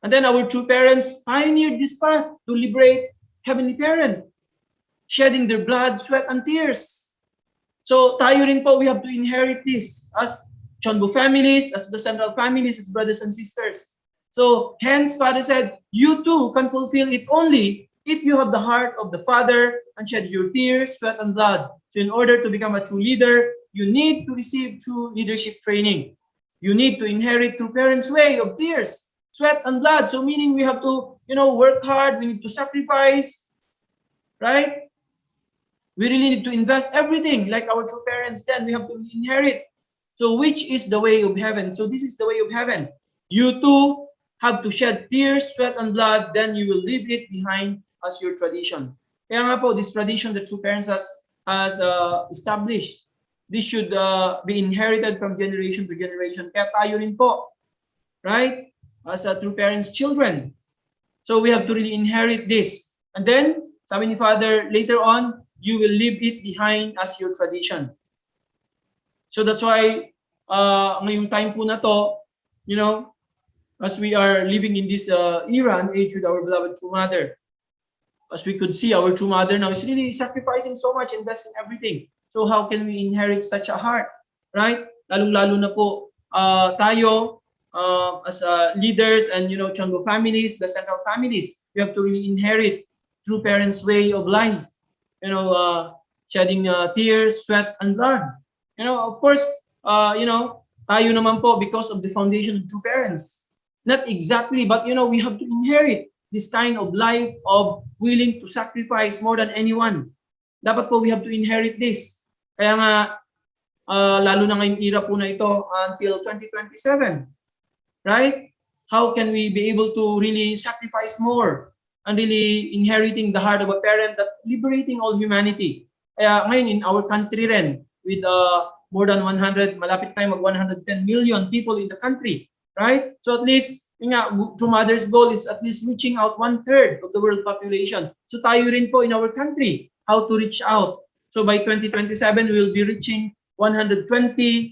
And then our true parents pioneered this path to liberate Heavenly Parent, shedding their blood, sweat, and tears. So tayo rin po, we have to inherit this as Chonbo families, as the central families, as brothers and sisters. So hence, Father said, you too can fulfill it only if you have the heart of the Father and shed your tears, sweat, and blood. So in order to become a true leader, you need to receive true leadership training. You need to inherit true parents' way of tears, sweat, and blood. So meaning we have to, work hard, we need to sacrifice, right? We really need to invest everything like our true parents then. We have to inherit. So which is the way of heaven? So this is the way of heaven. You too have to shed tears, sweat, and blood, then you will leave it behind as your tradition. Kaya nga po, this tradition that true parents has established, this should be inherited from generation to generation. Kaya tayo rin po, right? As true parents' children. So we have to really inherit this. And then, sabi ni Father, later on, you will leave it behind as your tradition. So that's why, ngayong time po na to, you know, as we are living in this era and age with our beloved true mother, as we could see, our true mother now is really sacrificing so much, investing everything. So how can we inherit such a heart, right? Lalong-lalo na po tayo as leaders and, you know, Chango families, the central families, we have to really inherit true parents' way of life. You know, shedding tears, sweat, and blood. You know, of course, you know, tayo naman po because of the foundation of true parents. Not exactly, but, you know, we have to inherit this kind of life of willing to sacrifice more than anyone. Dapat po we have to inherit this. Kaya nga, lalo na ngayong era po na ito until 2027. Right? How can we be able to really sacrifice more and really inheriting the heart of a parent that liberating all humanity? Kaya ngayon in our country rin, with more than 100, malapit tayo mag 110 million people in the country, right? So at least, nga, True Mother's goal is at least reaching out 1/3 of the world population. So tayo rin po in our country, how to reach out. So by 2027, we will be reaching 120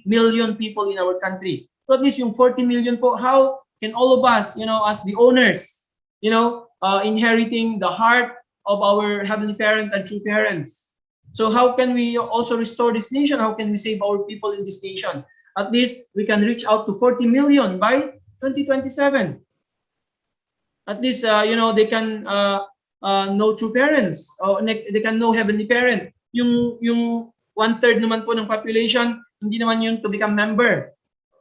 million people in our country. So at least yung 40 million po, how can all of us, you know, as the owners, you know, inheriting the heart of our Heavenly Parent and true parents. So how can we also restore this nation? How can we save our people in this nation? At least we can reach out to 40 million by 2027. At least, you know, they can know true parents, or they can know Heavenly Parent. Yung 1/3 naman po ng population, hindi naman yun to become member.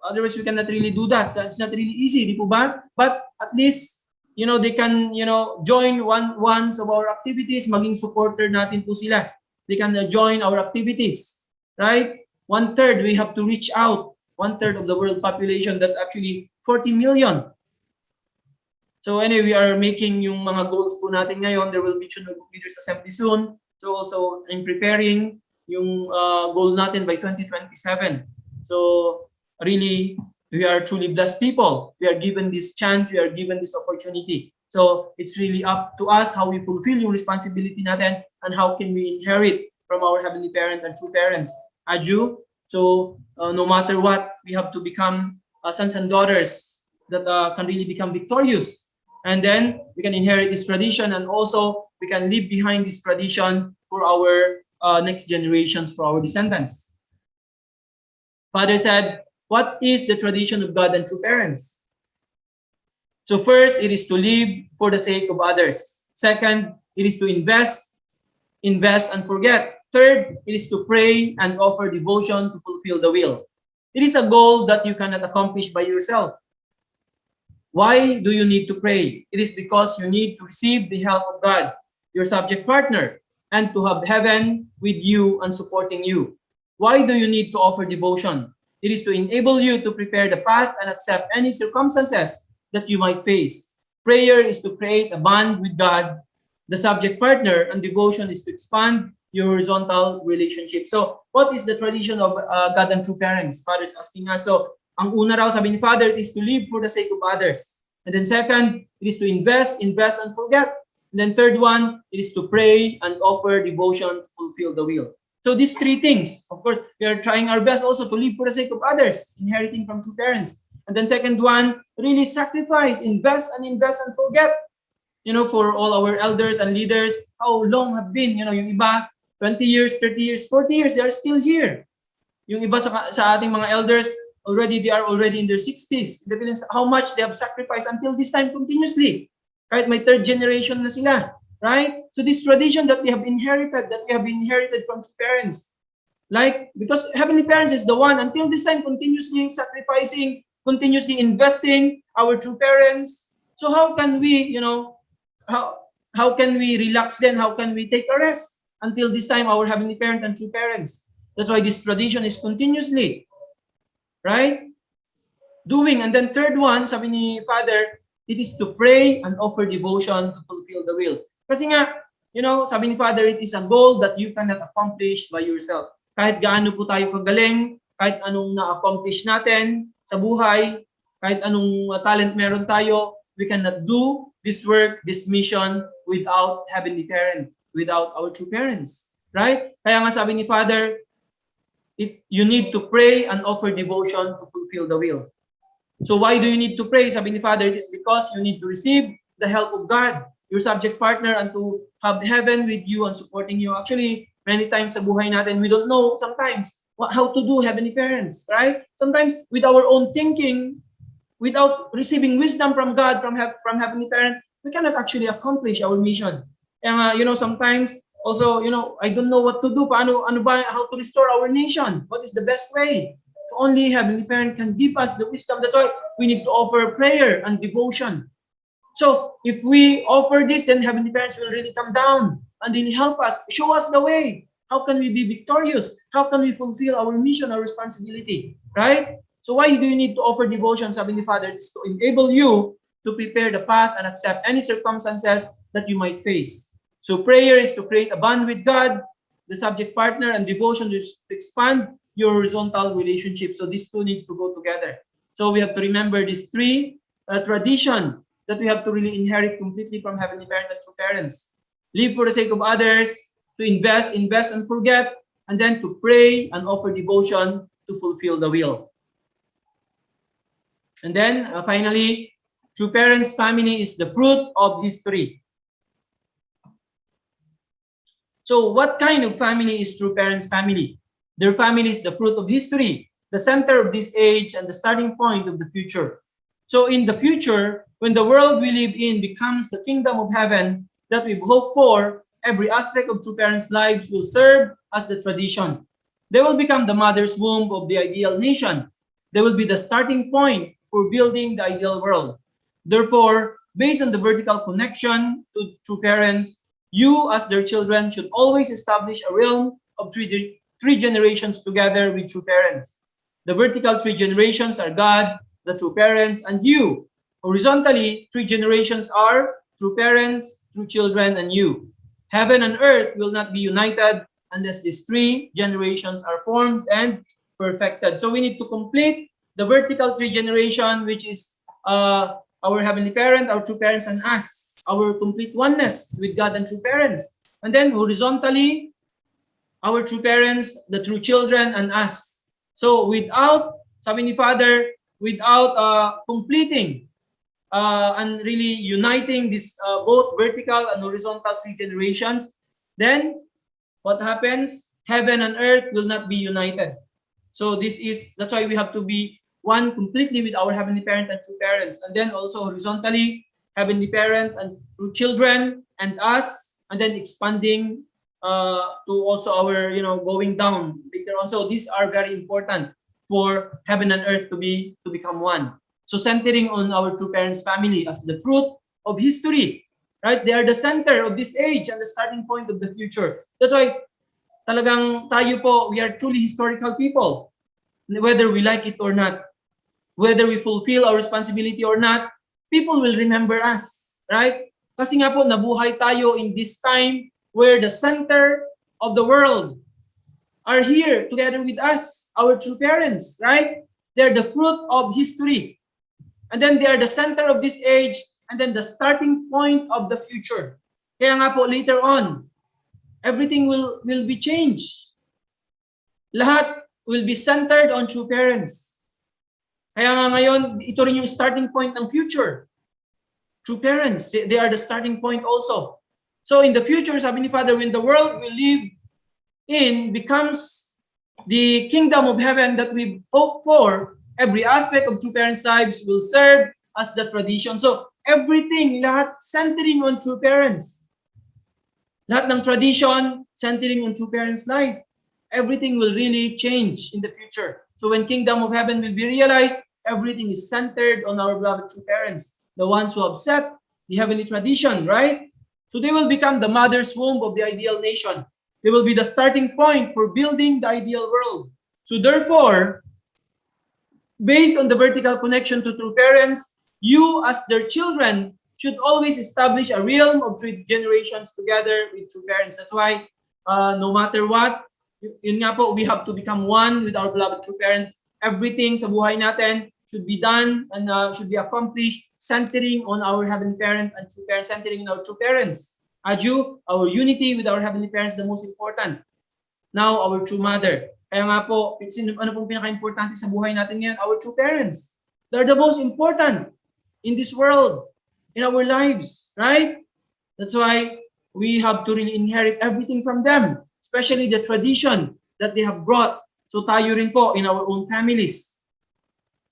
Otherwise, we cannot really do that. That's not really easy, di po ba? But at least, you know, they can, you know, join ones of our activities, maging supporter natin po sila. They can join our activities, right? 1/3, we have to reach out. 1/3 of the world population, that's actually 40 million. So anyway, we are making yung mga goals po natin ngayon. There will be Leaders Assembly soon. So also, I'm preparing yung goal natin by 2027. So really, we are truly blessed people. We are given this chance, we are given this opportunity. So it's really up to us how we fulfill yung responsibility natin and how can we inherit from our Heavenly Parent and true parents. Aju, so no matter what, we have to become sons and daughters that can really become victorious. And then we can inherit this tradition, and also we can leave behind this tradition for our next generations, for our descendants. Father said, what is the tradition of God and true parents? So first, it is to live for the sake of others. Second, it is to invest and forget. Third, it is to pray and offer devotion to fulfill the will. It is a goal that you cannot accomplish by yourself. Why do you need to pray? It is because you need to receive the help of God, your subject partner, and to have heaven with you and supporting you. Why do you need to offer devotion? It is to enable you to prepare the path and accept any circumstances that you might face. Prayer is to create a bond with God, the subject partner, and devotion is to expand your horizontal relationship. So, what is the tradition of God and true parents? Father is asking us. So, ang una raw, sabi ni Father, is to live for the sake of others. And then second, it is to invest and forget. And then third one, it is to pray and offer devotion to fulfill the will. So these three things, of course, we are trying our best also to live for the sake of others, inheriting from true parents. And then second one, really sacrifice, invest and forget. You know, for all our elders and leaders, how long have been, you know, yung iba, 20 years, 30 years, 40 years, they are still here. Yung iba sa ating mga elders, they are already in their 60s. Depends how much they have sacrificed until this time continuously. Right? May third generation na sila. Right? So this tradition that we have inherited from true parents. Like, because Heavenly Parents is the one until this time continuously sacrificing, continuously investing our true parents. So how can we, you know, how can we relax then? How can we take a rest until this time our Heavenly Parent and true parents? That's why this tradition is continuously. right? Doing. And then third one, sabi ni Father, it is to pray and offer devotion to fulfill the will. Kasi nga, you know, sabi ni Father, it is a goal that you cannot accomplish by yourself. Kahit gaano po tayo kagaling, kahit anong na-accomplish natin sa buhay, kahit anong talent meron tayo, we cannot do this work, this mission without Heavenly Parent, without our true parents. Right? Kaya nga sabi ni Father, you need to pray and offer devotion to fulfill the will. So why do you need to pray? Sabi ni Father, it is because you need to receive the help of God, your subject partner, and to have heaven with you and supporting you. Actually, many times sa buhay natin, we don't know sometimes how to do Heavenly Parents, right? Sometimes with our own thinking, without receiving wisdom from God, from Heavenly Parent, we cannot actually accomplish our mission. And you know, sometimes also, you know, I don't know what to do. How to restore our nation? What is the best way? Only Heavenly Parent can give us the wisdom. That's why we need to offer prayer and devotion. So if we offer this, then Heavenly Parents will really come down and really help us, show us the way. How can we be victorious? How can we fulfill our mission, our responsibility, right? So why do you need to offer devotion, sabi ni Father? Is to enable you to prepare the path and accept any circumstances that you might face. So prayer is to create a bond with God, the subject partner, and devotion is to expand your horizontal relationship. So these two needs to go together. So we have to remember these three tradition that we have to really inherit completely from Heavenly Parent and true parents. Live for the sake of others, to invest and forget, and then to pray and offer devotion to fulfill the will. And then finally, true parents' family is the fruit of history. So what kind of family is true parents' family? Their family is the fruit of history, the center of this age, and the starting point of the future. So in the future, when the world we live in becomes the kingdom of heaven that we've hoped for, every aspect of true parents' lives will serve as the tradition. They will become the mother's womb of the ideal nation. They will be the starting point for building the ideal world. Therefore, based on the vertical connection to true parents, you as their children should always establish a realm of three generations together with true parents. The vertical three generations are God, the true parents, and you. Horizontally, three generations are true parents, true children, and you. Heaven and earth will not be united unless these three generations are formed and perfected. So we need to complete the vertical three generation, which is our Heavenly Parent, our true parents, and us, our complete oneness with God and true parents. And then horizontally, our true parents, the true children, and us. So without, sabi ni Father, without completing and really uniting this both vertical and horizontal three generations, then what happens? Heaven and earth will not be united. So that's why we have to be one completely with our Heavenly Parent and true parents. And then also horizontally, Heavenly Parent and true children and us, and then expanding to also our, going down later on. So these are very important for heaven and earth to become one. So centering on our true parents' family as the fruit of history, right? They are the center of this age and the starting point of the future. That's why talagang tayo po, we are truly historical people. Whether we like it or not, whether we fulfill our responsibility or not, people will remember us, right? Kasi nga po, nabuhay tayo in this time where the center of the world are here together with us, our true parents, right? They're the fruit of history. And then they are the center of this age, and then the starting point of the future. Kaya nga po, later on, everything will be changed. Lahat will be centered on true parents. Kaya nga ngayon, ito rin yung starting point ng future. True parents, they are the starting point also. So in the future, sabi ni Father, when the world we live in becomes the kingdom of heaven that we hope for, every aspect of true parents' lives will serve as the tradition. So everything, lahat centering on true parents. Lahat ng tradition centering on true parents' life. Everything will really change in the future. So when kingdom of heaven will be realized, everything is centered on our beloved true parents, the ones who have set the heavenly tradition, right? So they will become the mother's womb of the ideal nation. They will be the starting point for building the ideal world. So therefore, Based on the vertical connection to true parents, you as their children should always establish a realm of three generations together with true parents. That's why no matter what, yun nga po, we have to become one with our beloved true parents. Everything sa buhay natin should be done and should be accomplished centering on our heavenly parent and true parents, centering on our true parents. Aju, our unity with our heavenly parents is the most important. Now, our true mother. Kaya nga po, ano pong pinaka-importante sa buhay natin ngayon? Our true parents. They're the most important in this world, in our lives, right? That's why we have to really inherit everything from them, especially the tradition that they have brought. So tayo rin po in our own families.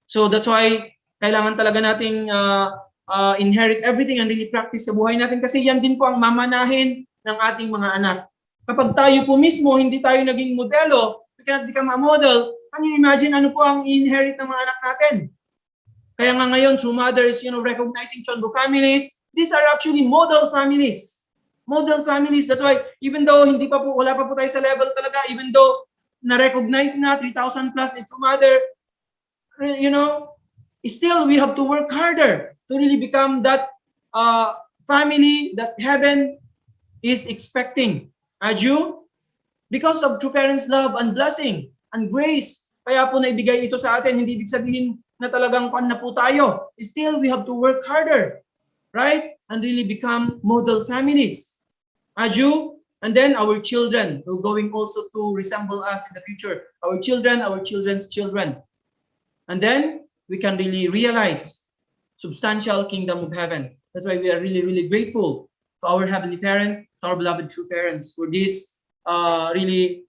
So that's why kailangan talaga nating inherit everything and really practice sa buhay natin kasi yan din po ang mamanahin ng ating mga anak. Kapag tayo po mismo, hindi tayo naging modelo, we cannot become a model, can you imagine ano po ang inherit ng mga anak natin? Kaya nga ngayon, true mothers, recognizing Chonbo families, these are actually model families. Model families. That's why, even though wala pa po tayo sa level talaga, even though na-recognize na 3,000 plus in true mother, still we have to work harder to really become that family that heaven is expecting. Aju, because of true parents' love and blessing and grace, kaya po naibigay ito sa atin, hindi ibig sabihin na talagang pan na po tayo. Still, we have to work harder, right? And really become model families. Aju, and then our children will going also to resemble us in the future. Our children, our children's children. And then, we can really realize substantial kingdom of heaven. That's why we are really, really grateful to our heavenly parent, to our beloved true parents for this really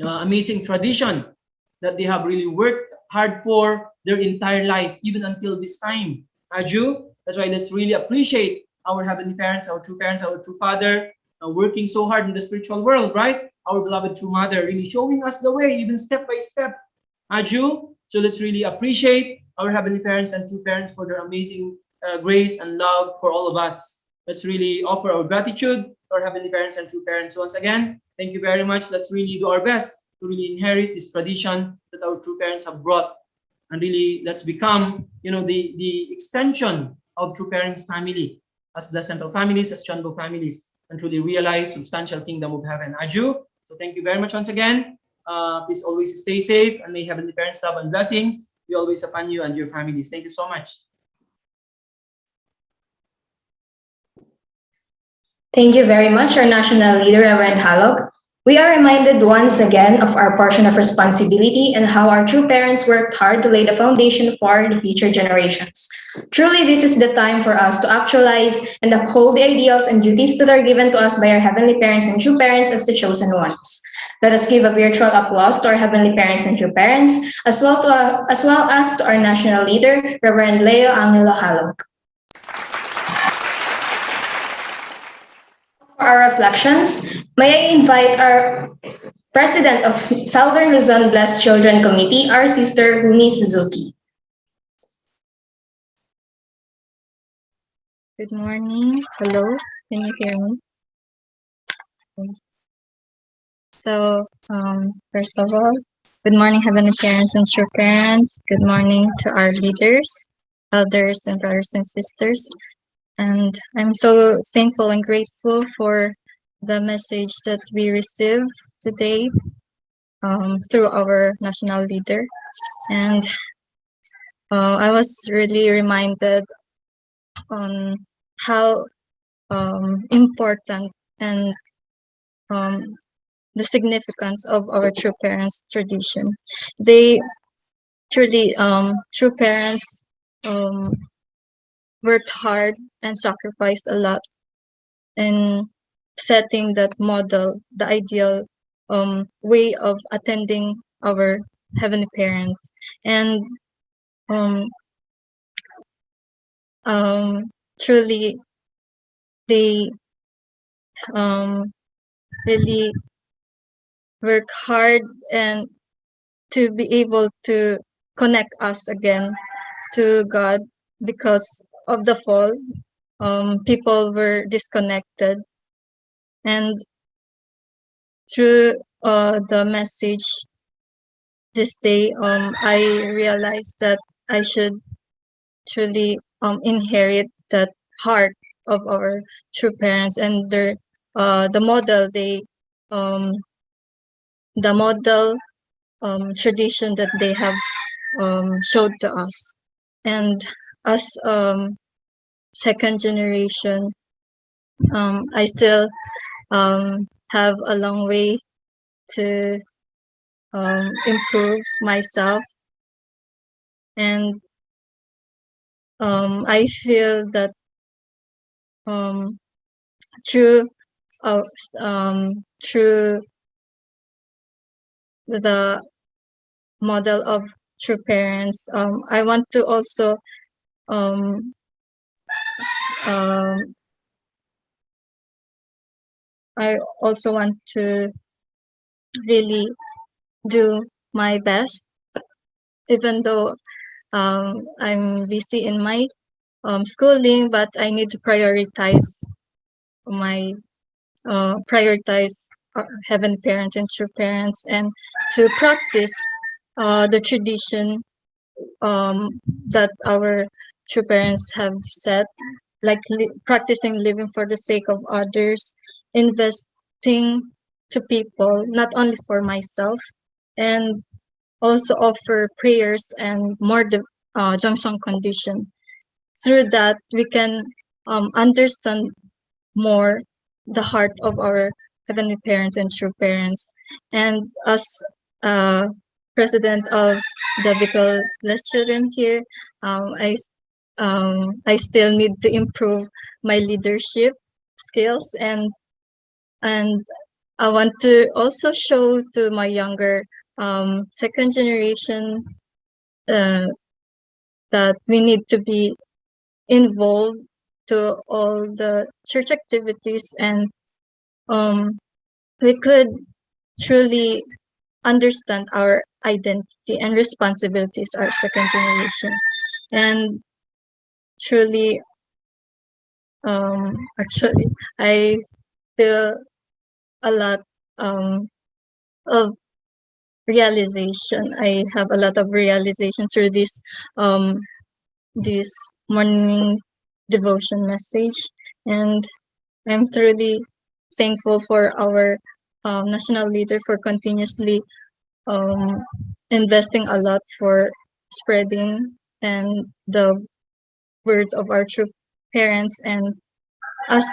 amazing tradition that they have really worked hard for their entire life, even until this time. Aju, that's why let's really appreciate our heavenly parents, our true father, working so hard in the spiritual world, right? Our beloved true mother really showing us the way, even step by step. Aju, so let's really appreciate our heavenly parents and true parents for their amazing grace and love for all of us. Let's really offer our gratitude to our heavenly parents and true parents. Once again, thank you very much. Let's really do our best to really inherit this tradition that our true parents have brought. And really, let's become, the extension of true parents' family as the central families, as Chonbo families, and truly realize substantial kingdom of heaven. Aju, so thank you very much once again. Please always stay safe and may heavenly parents' love and blessings be always upon you and your families. Thank you so much. Thank you very much, our national leader, Reverend Halog. We are reminded once again of our portion of responsibility and how our true parents worked hard to lay the foundation for the future generations. Truly, this is the time for us to actualize and uphold the ideals and duties that are given to us by our heavenly parents and true parents as the chosen ones. Let us give a virtual applause to our heavenly parents and true parents, as well as to our national leader, Reverend Leo Angelo Halog. For our reflections, may I invite our President of Southern Luzon Blessed Children Committee, our sister Huni Suzuki. Good morning. Hello. Can you hear me? So, first of all, good morning, Heavenly Parents and True Parents. Good morning to our leaders, elders, and brothers and sisters. And I'm so thankful and grateful for the message that we received today through our national leader. And I was really reminded on how important and the significance of our true parents tradition. They truly, true parents worked hard and sacrificed a lot in setting that model, the ideal way of attending our heavenly parents. And truly, they really work hard and to be able to connect us again to God. Because of the fall, people were disconnected, and through the message this day, I realized that I should truly inherit that heart of our true parents and their the model they um the model tradition that they have showed to us. And as second generation, I still have a long way to improve myself, and I feel that um, through uh, through the model of true parents, I want to also um, um, I also want to really do my best, even though I'm busy in my schooling, but I need to my prioritize heavenly parents and true parents, and to practice the tradition that our true parents have set, like practicing living for the sake of others, investing to people, not only for myself, and also offer prayers and more junction condition. Through that, we can understand more the heart of our heavenly parents and true parents. And as uh, president of the Bicol Less Children here, I still need to improve my leadership skills, and I want to also show to my younger second generation uh, that we need to be involved to all the church activities, and we could truly understand our identity and responsibilities, our second generation, and truly actually I feel a lot of realization. I have a lot of realization through this morning devotion message, and I'm truly thankful for our national leader for continuously um, investing a lot for spreading and the words of our true parents. And as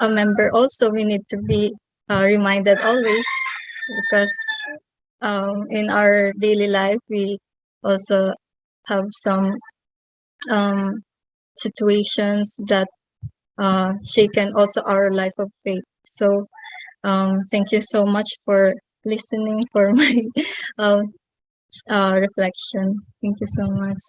a member also, we need to be reminded always, because in our daily life we also have some um, situations that shaken also our life of faith. So thank you so much for listening for my uh, reflection. Thank you so much.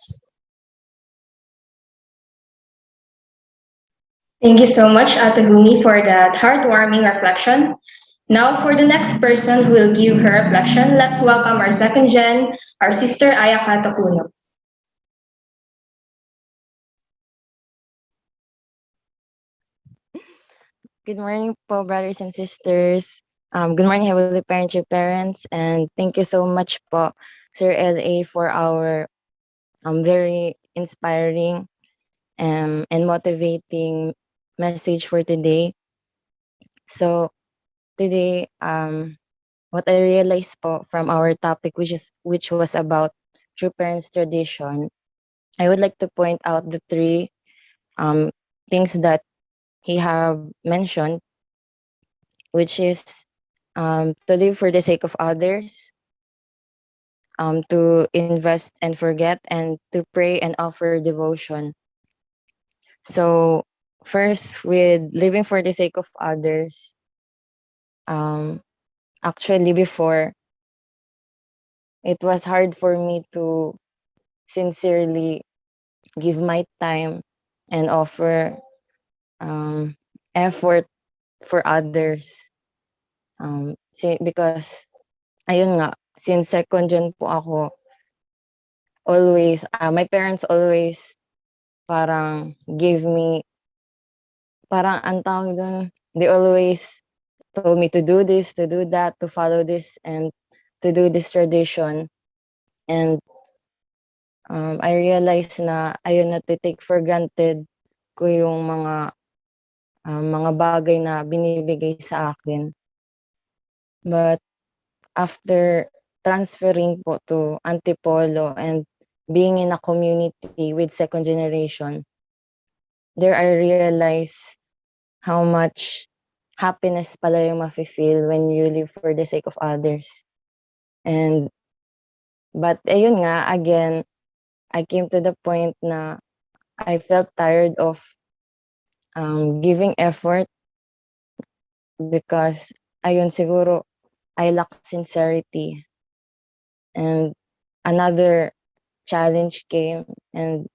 Thank you so much, Ate Gumi, for that heartwarming reflection. Now, for the next person who will give her reflection, let's welcome our second gen, our sister Ayaka Takuno. Good morning po, brothers and sisters. Good morning, Heavenly Parents, your parents, and thank you so much po, Sir LA, for our very inspiring and motivating message for today. So today, what I realized po from our topic, which was about true parents tradition, I would like to point out the three um, things that he have mentioned, which is to live for the sake of others, to invest and forget, and to pray and offer devotion. So first, with living for the sake of others, um, actually before, it was hard for me to sincerely give my time and offer effort for others. Because, ayun nga, since second gen po ako, always, my parents always parang give me, parang ang tawag dun, they always told me to do this, to do that, to follow this, and to do this tradition. And I realized na ayun, nati-take for granted ko yung mga bagay na binibigay sa akin. But after transferring po to Antipolo and being in a community with second generation, there I realized how much happiness pala yung mafe-feel when you live for the sake of others. But ayun nga, again, I came to the point na I felt tired of giving effort because ayun, siguro I lack sincerity. And another challenge came, and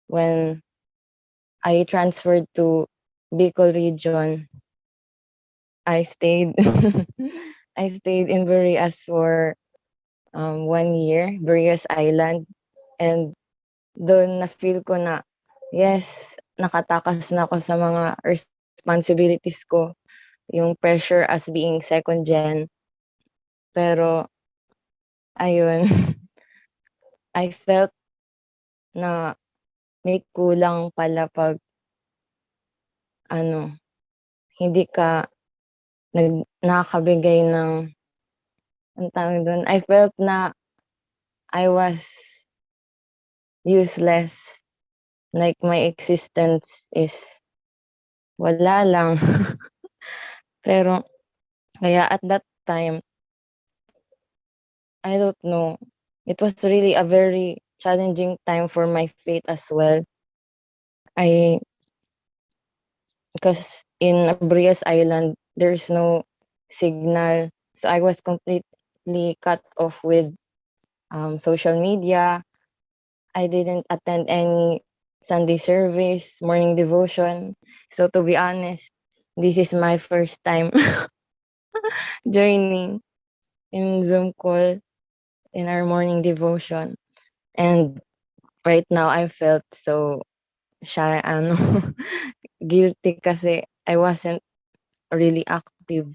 when I transferred to Bicol region, I stayed I stayed in Burias for 1 year, Burias Island, and doon na-feel ko na, yes, nakatakas na ako sa mga responsibilities ko, yung pressure as being second gen. Pero ayun, I felt na may kulang pala pag ano, hindi ka nakakabigay ng, anong tawag dun, I felt na I was useless, like my existence is wala lang. Pero kaya at that time, I don't know, it was really a very challenging time for my faith as well. Because in Brias Island, there's no signal. So I was completely cut off with social media. I didn't attend any Sunday service, morning devotion. So to be honest, this is my first time joining in Zoom call in our morning devotion. And right now I felt so shy, guilty kasi I wasn't really active.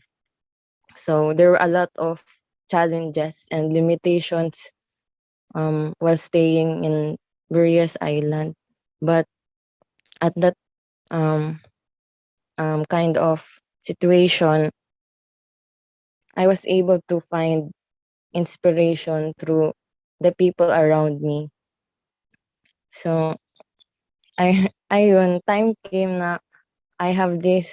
So there were a lot of challenges and limitations while staying in Burias Island. But at that kind of situation, I was able to find inspiration through the people around me. So ayun, time came na I have this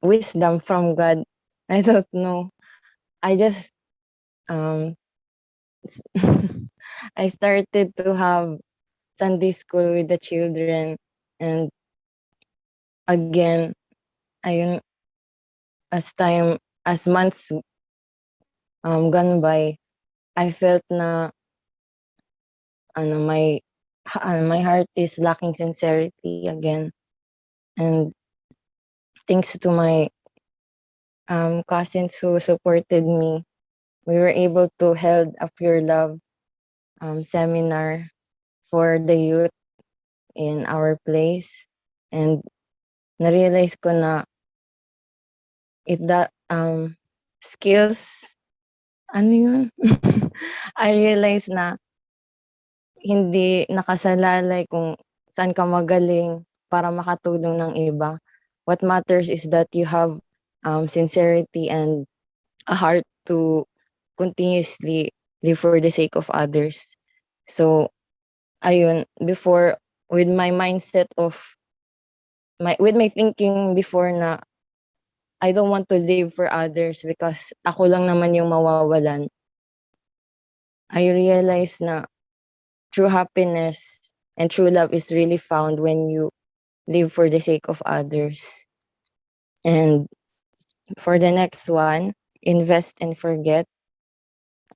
wisdom from God. I don't know. I just I started to have Sunday school with the children, and again, ayun, as months gone by, I felt na my heart is lacking sincerity again. And thanks to my cousins who supported me, we were able to held a pure love seminar for the youth in our place. And na-realize ko na skills, ano yun? I realized na hindi nakasalalay kung saan ka magaling para makatulong ng iba. What matters is that you have sincerity and a heart to continuously live for the sake of others. So, ayun, before, with my mindset of, with my thinking before na I don't want to live for others because ako lang naman yung mawawalan, I realized na true happiness and true love is really found when you live for the sake of others. And for the next one, invest and forget.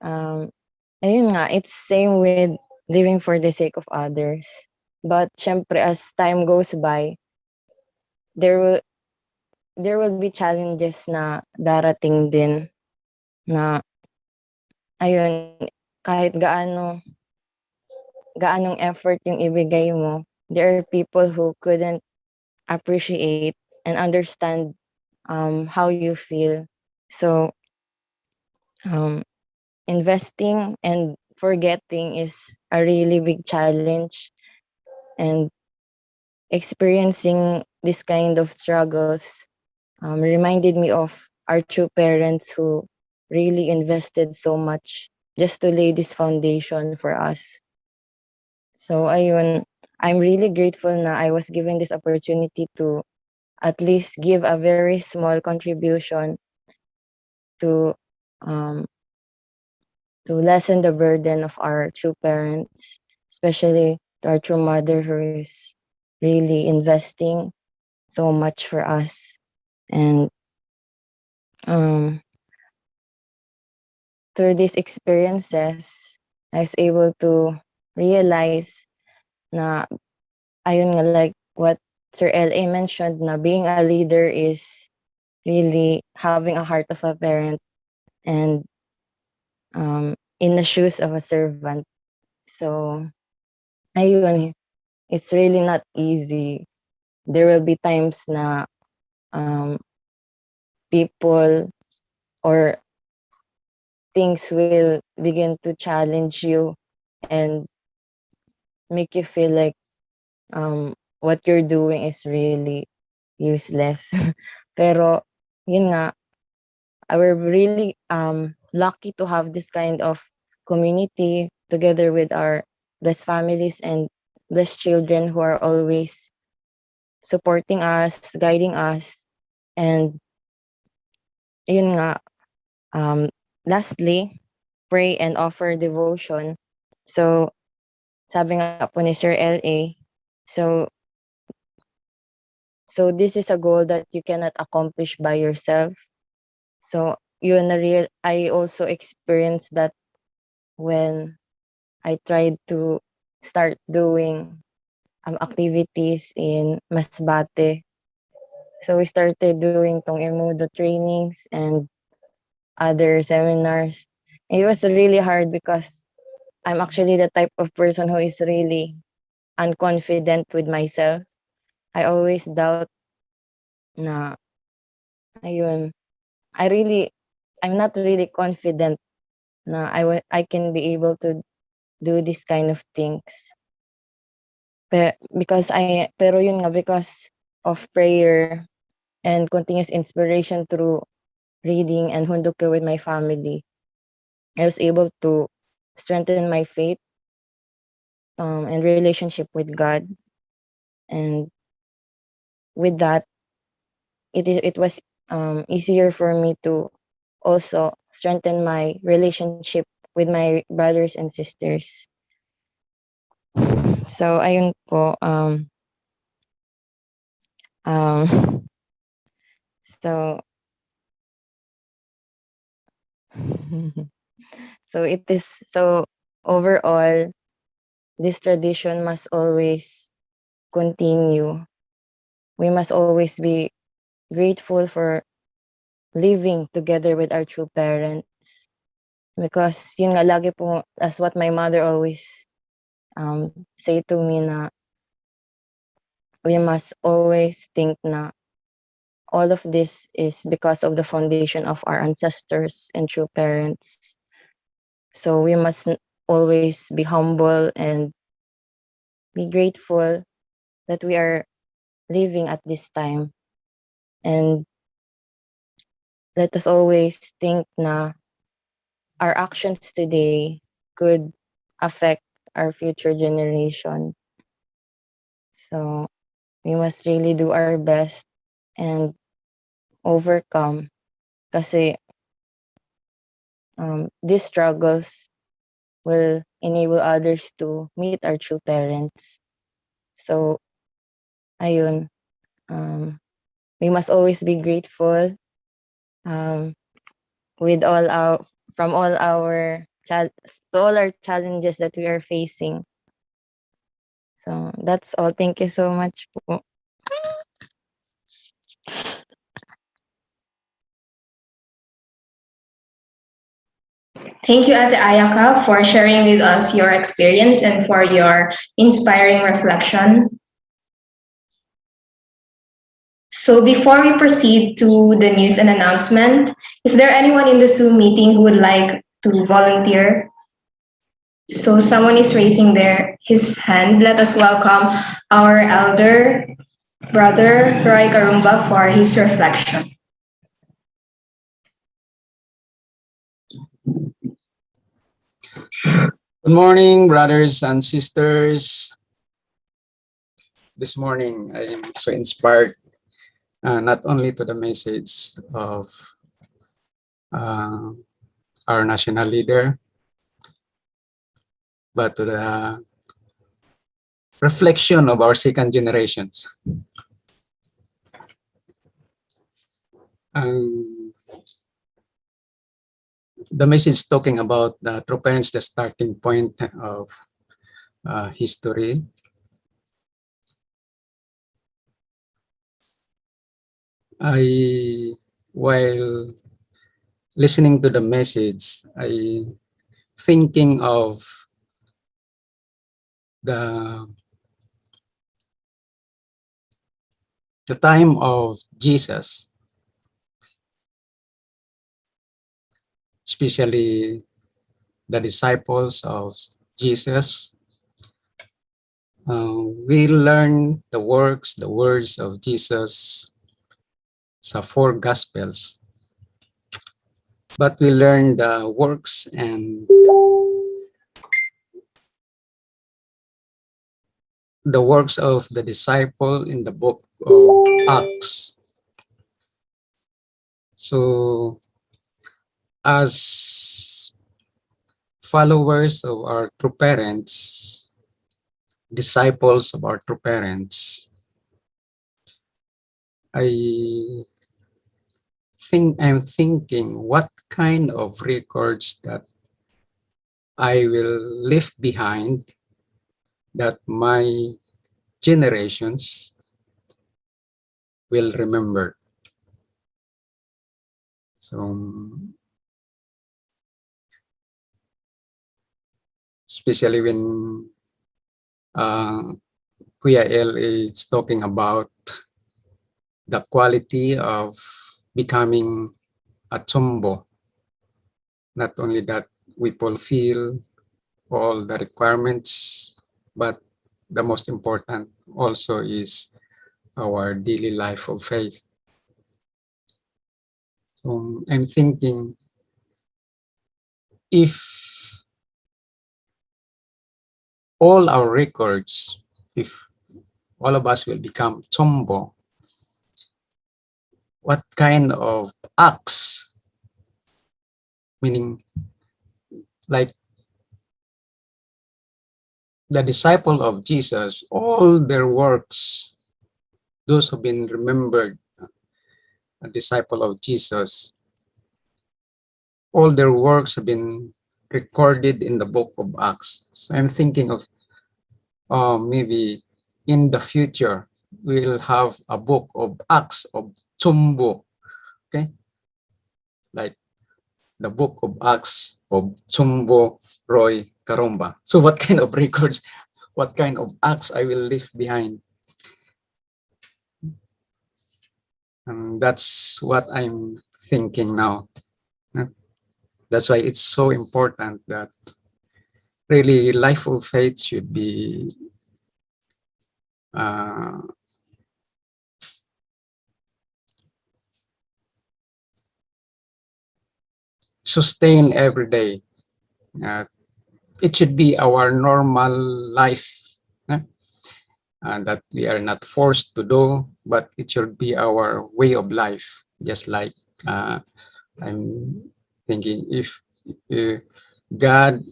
Ayun nga, it's same with living for the sake of others. But syempre, as time goes by, there will be challenges na darating din na ayun, kahit gaanong effort yung ibigay mo, there are people who couldn't appreciate and understand how you feel. So investing and forgetting is a really big challenge, and experiencing this kind of struggles reminded me of our true parents who really invested so much just to lay this foundation for us. So ayun, I'm really grateful na I was given this opportunity to at least give a very small contribution to um, to lessen the burden of our true parents, especially to our true mother who is really investing so much for us. And um, through these experiences, I was able to realize na ayun nga, like what Sir L.A. mentioned, na being a leader is really having a heart of a parent and in the shoes of a servant. So ayun, it's really not easy. There will be times na um, people or things will begin to challenge you and make you feel like what you're doing is really useless. Pero yun nga, we're really lucky to have this kind of community together with our blessed families and blessed children who are always supporting us, guiding us, and yun nga, lastly, pray and offer devotion. So, sabi nga po ni Sir L.A., so this is a goal that you cannot accomplish by yourself. So, yun na real, I also experienced that when I tried to start doing activities in Masbate. So, we started doing tong Emudo trainings and other seminars. It was really hard because I'm actually the type of person who is really unconfident with myself. I always doubt na, ayun, I'm not really confident na I can be able to do this kind of things. Pero yun nga, because of prayer and continuous inspiration through reading and hunduke with my family, I was able to strengthen my faith and relationship with God. And with that, it was easier for me to also strengthen my relationship with my brothers and sisters. So ayun po, so it is so overall, this tradition must always continue. We must always be grateful for living together with our true parents, because yun nga, lagi po, as what my mother always say to me, na we must always think na all of this is because of the foundation of our ancestors and true parents. So we must always be humble and be grateful that we are living at this time. And let us always think na our actions today could affect our future generation. So we must really do our best and overcome, kasi these struggles will enable others to meet our true parents. So ayun, we must always be grateful with all our from all our to all our challenges that we are facing. So that's all. Thank you so much po. Thank you, Ate Ayaka, for sharing with us your experience and for your inspiring reflection. So before we proceed to the news and announcement, is there anyone in the Zoom meeting who would like to volunteer. So someone is raising his hand. Let us welcome our elder brother Roy Karumba for his reflection. Good morning, brothers and sisters. This morning, I am so inspired, not only to the message of our national leader, but to the reflection of our second generations. The message talking about the true parents, the starting point of history. While listening to the message, I thinking of the time of Jesus, especially the disciples of Jesus. We learn the words of Jesus sa 4 Gospels, but we learn the works and the works of the disciple in the book of Acts. So, as followers of our true parents, disciples of our true parents, I'm thinking what kind of records that I will leave behind that my generations will remember. So, especially when Kuya L is talking about the quality of becoming a tumbo. Not only that we fulfill all the requirements, but the most important also is our daily life of faith. So I'm thinking, if all our records, if all of us will become tumbo, what kind of acts, meaning like the disciple of Jesus, all their works, those who've been remembered, a disciple of Jesus, all their works have been recorded in the book of Acts. So I'm thinking of maybe in the future, we'll have a book of Acts of Tumbo, okay? Like the book of Acts of Tumbo Roy Karumba. So what kind of records, what kind of acts I will leave behind? And that's what I'm thinking now. That's why it's so important that really life of faith should be sustained every day. It should be our normal life, that we are not forced to do, but it should be our way of life. Just like I'm thinking, if God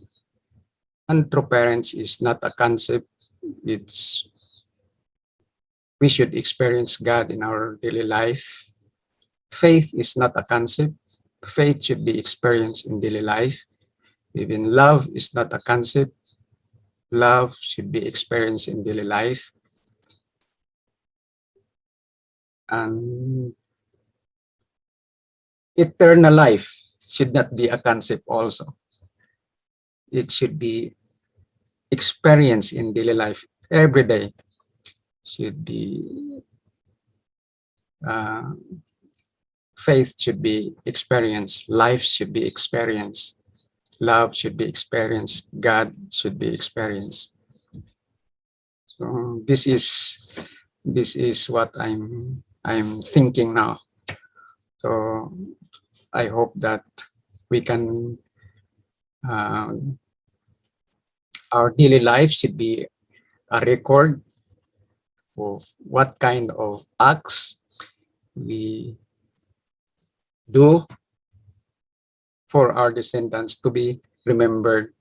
and true parents is not a concept, we should experience God in our daily life. Faith is not a concept. Faith should be experienced in daily life. Even love is not a concept. Love should be experienced in daily life. And eternal life should not be a concept also. It should be experienced in daily life every day. Should be faith should be experienced. Life should be experienced. love should be experienced, God should be experienced. So this is what I'm thinking now. So I hope that we can our daily life should be a record of what kind of acts we do for our descendants to be remembered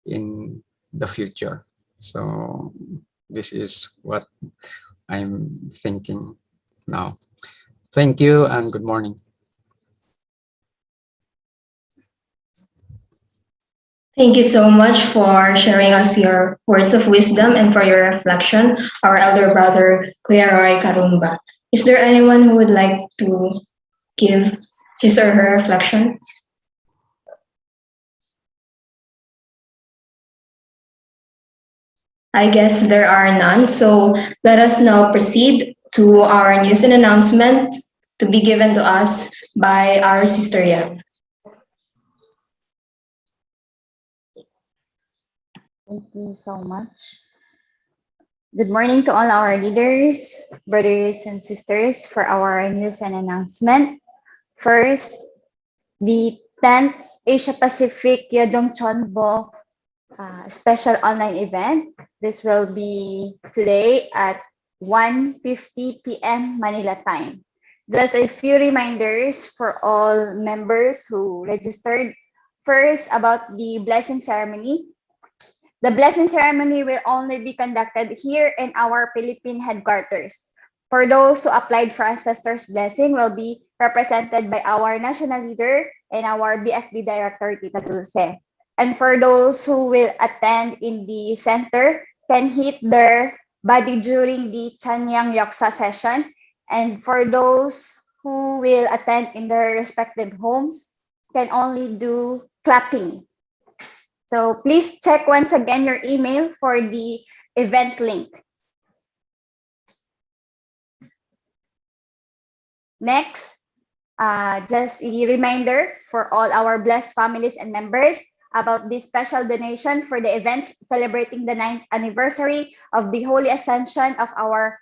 in the future. So this is what I'm thinking now. Thank you and good morning. Thank you so much for sharing us your words of wisdom and for your reflection, our elder brother, Kuya Roy Karumba. Is there anyone who would like to give his or her reflection? I guess there are none, so let us now proceed to our news and announcement to be given to us by our sister Yev. Thank you so much. Good morning to all our leaders, brothers and sisters for our news and announcement. First, the 10th Asia Pacific Yojong Chonbo special online event. This will be today at 1:50 p.m. Manila time. Just a few reminders for all members who registered. First, about the blessing ceremony. The blessing ceremony will only be conducted here in our Philippine headquarters. For those who applied for ancestors' blessing will be represented by our national leader and our BFD director, Tita Dulce. And for those who will attend in the center, can hit their body during the Chanyang Yoksa session. And for those who will attend in their respective homes, can only do clapping. So please check once again your email for the event link. Next, just a reminder for all our blessed families and members about this special donation for the events celebrating the 9th anniversary of the Holy Ascension of our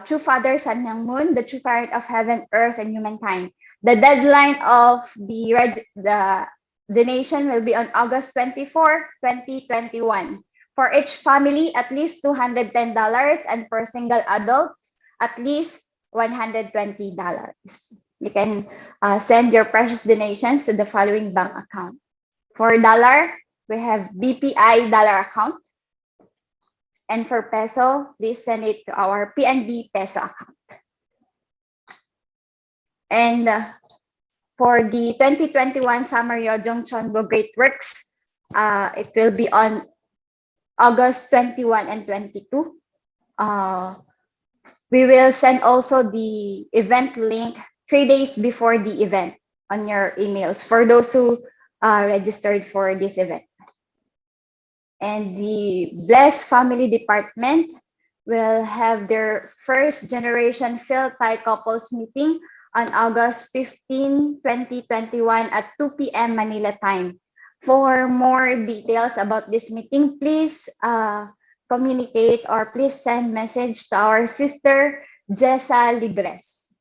true Father, Sun Myung Moon, the true parent of heaven, earth, and humankind. The deadline of the donation will be on August 24, 2021. For each family, at least $210, and for single adults, at least $120. You can send your precious donations to the following bank account. For dollar, we have BPI dollar account. And for peso, please send it to our PNB peso account. And for the 2021 Summer Yojong Chonbo Great Works, it will be on August 21 and 22. We will send also the event link 3 days before the event on your emails for those who registered for this event. And the Blessed Family Department will have their first generation Phil-Thai couples meeting on August 15, 2021 at 2 p.m. Manila time. For more details about this meeting, please communicate or please send message to our sister Jessa Libres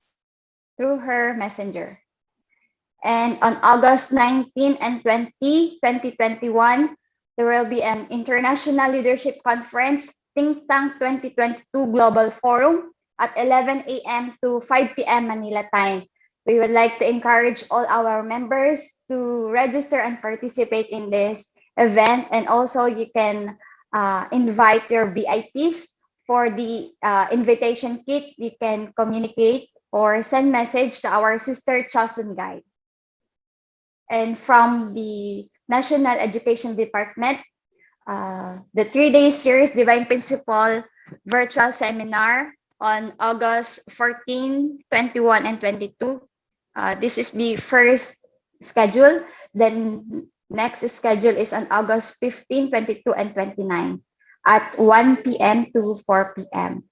through her messenger. And on August 19 and 20, 2021, there will be an International Leadership Conference Think Tank 2022 Global Forum at 11 a.m. to 5 p.m. Manila time. We would like to encourage all our members to register and participate in this event. And also you can invite your VIPs for the invitation kit. You can communicate or send message to our sister Chosun Guide. And from the National Education Department, the 3-day series Divine Principle virtual seminar on August 14, 21, and 22. This is the first schedule. Then next schedule is on August 15, 22, and 29 at 1 p.m. to 4 p.m.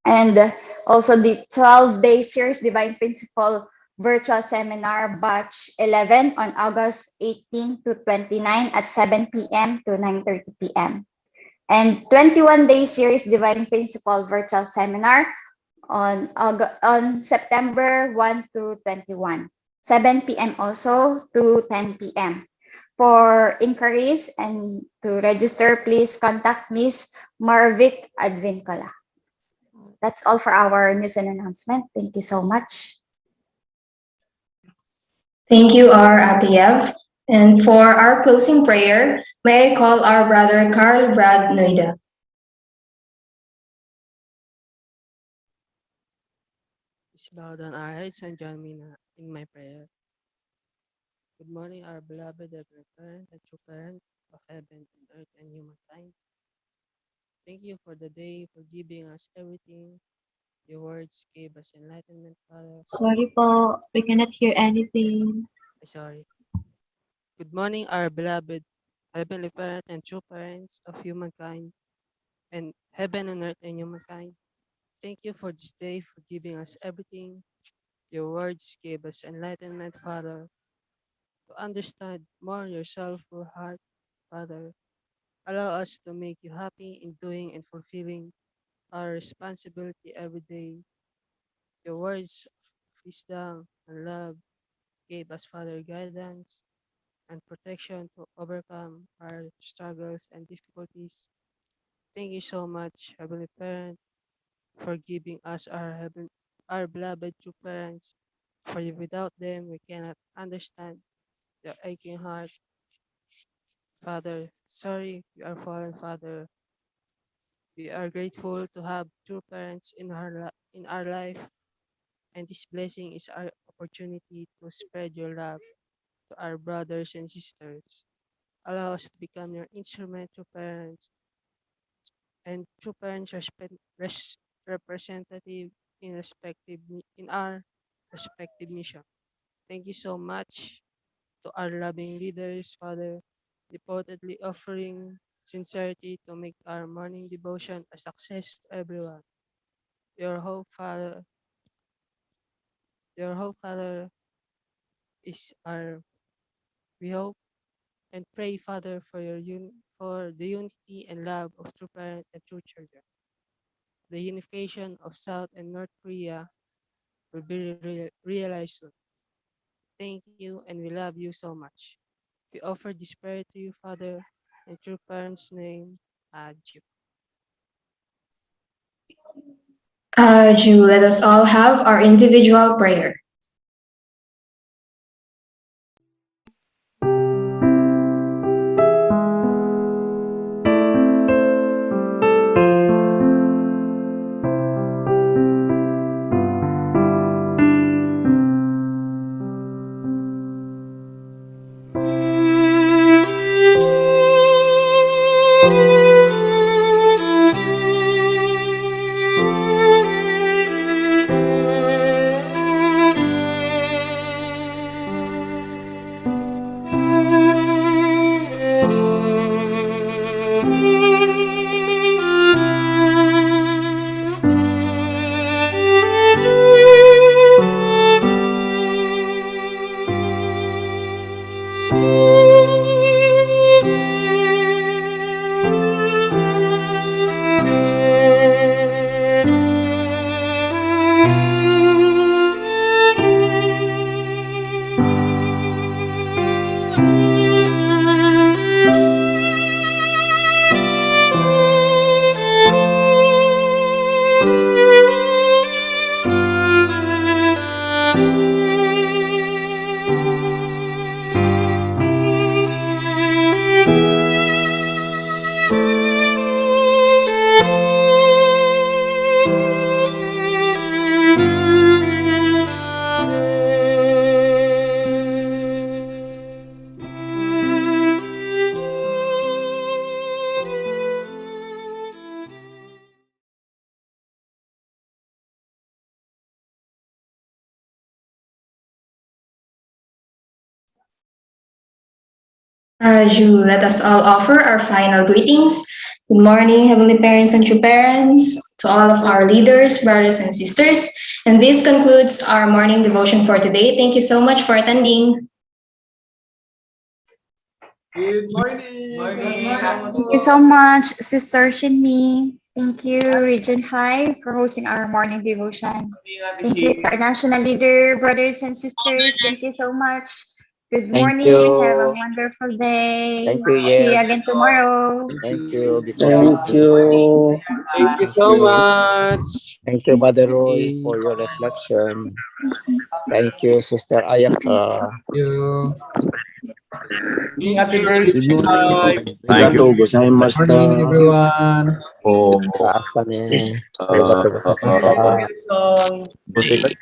And also the 12-day series Divine Principle virtual seminar batch 11 on August 18 to 29 at 7 p.m. to 9:30 p.m. And 21 day series Divine Principle virtual seminar on September 1 to 21, 7 p.m. also to 10 p.m. For inquiries and to register, please contact Ms. Marvic Advincola. That's all for our news and announcement. Thank you so much. Thank you, our APF. And for our closing prayer, may I call our brother Carl Brad Noida. Please bow down our heads and join me in my prayer. Good morning, our beloved Heavenly Parent and true parent of heaven and earth and humankind. Thank you for the day, for giving us everything. Your words gave us enlightenment, Father. Sorry po, we cannot hear anything. Sorry. Good morning, our beloved Heavenly Parent and true parents of humankind and heaven and earth and humankind. Thank you for this day, for giving us everything. Your words gave us enlightenment, Father, to understand more yourself, your heart, Father. Allow us to make you happy in doing and fulfilling our responsibility every day. Your words of wisdom and love gave us, Father, guidance and protection to overcome our struggles and difficulties. Thank you so much, Heavenly Parent, for giving us our beloved true parents. For without them, we cannot understand your aching heart. Father, sorry, we are fallen, Father. We are grateful to have true parents in our life, and this blessing is our opportunity to spread your love to our brothers and sisters. Allow us to become your instrument, true parents, and true parents representative in our respective mission. Thank you so much to our loving leaders, Father, devotedly offering sincerity to make our morning devotion a success to everyone. Your hope, Father, your hope, Father, is our we hope and pray, Father, for for the unity and love of true parents and true children. The unification of South and North Korea will be realized soon. Thank you, and we love you so much. We offer this prayer to you, Father, in true parents' name. Adieu. Jew, let us all have our individual prayer. Jew, let us all offer our final greetings. Good morning, Heavenly Parents and true parents, to all of our leaders, brothers and sisters, And this concludes our morning devotion for today. Thank you so much for attending. Good morning. Thank you so much, Sister Shinmi. Thank you, Region 5, for hosting our morning devotion. Thank you, our national leader, brothers and sisters. Thank you so much. Good Thank morning. Have a you. wonderful day. Thank you, See you yeah. again tomorrow. Thank you. Good Thank morning. you. Thank you Thank so you. much. Thank you, Brother Roy, for your reflection. Thank you, Sister Ayaka. You. Ingat din po. Good morning. Bye. Thank you. Morning, everyone. Taas kami. Arigatou Thank you, gozaimasu. Wilson.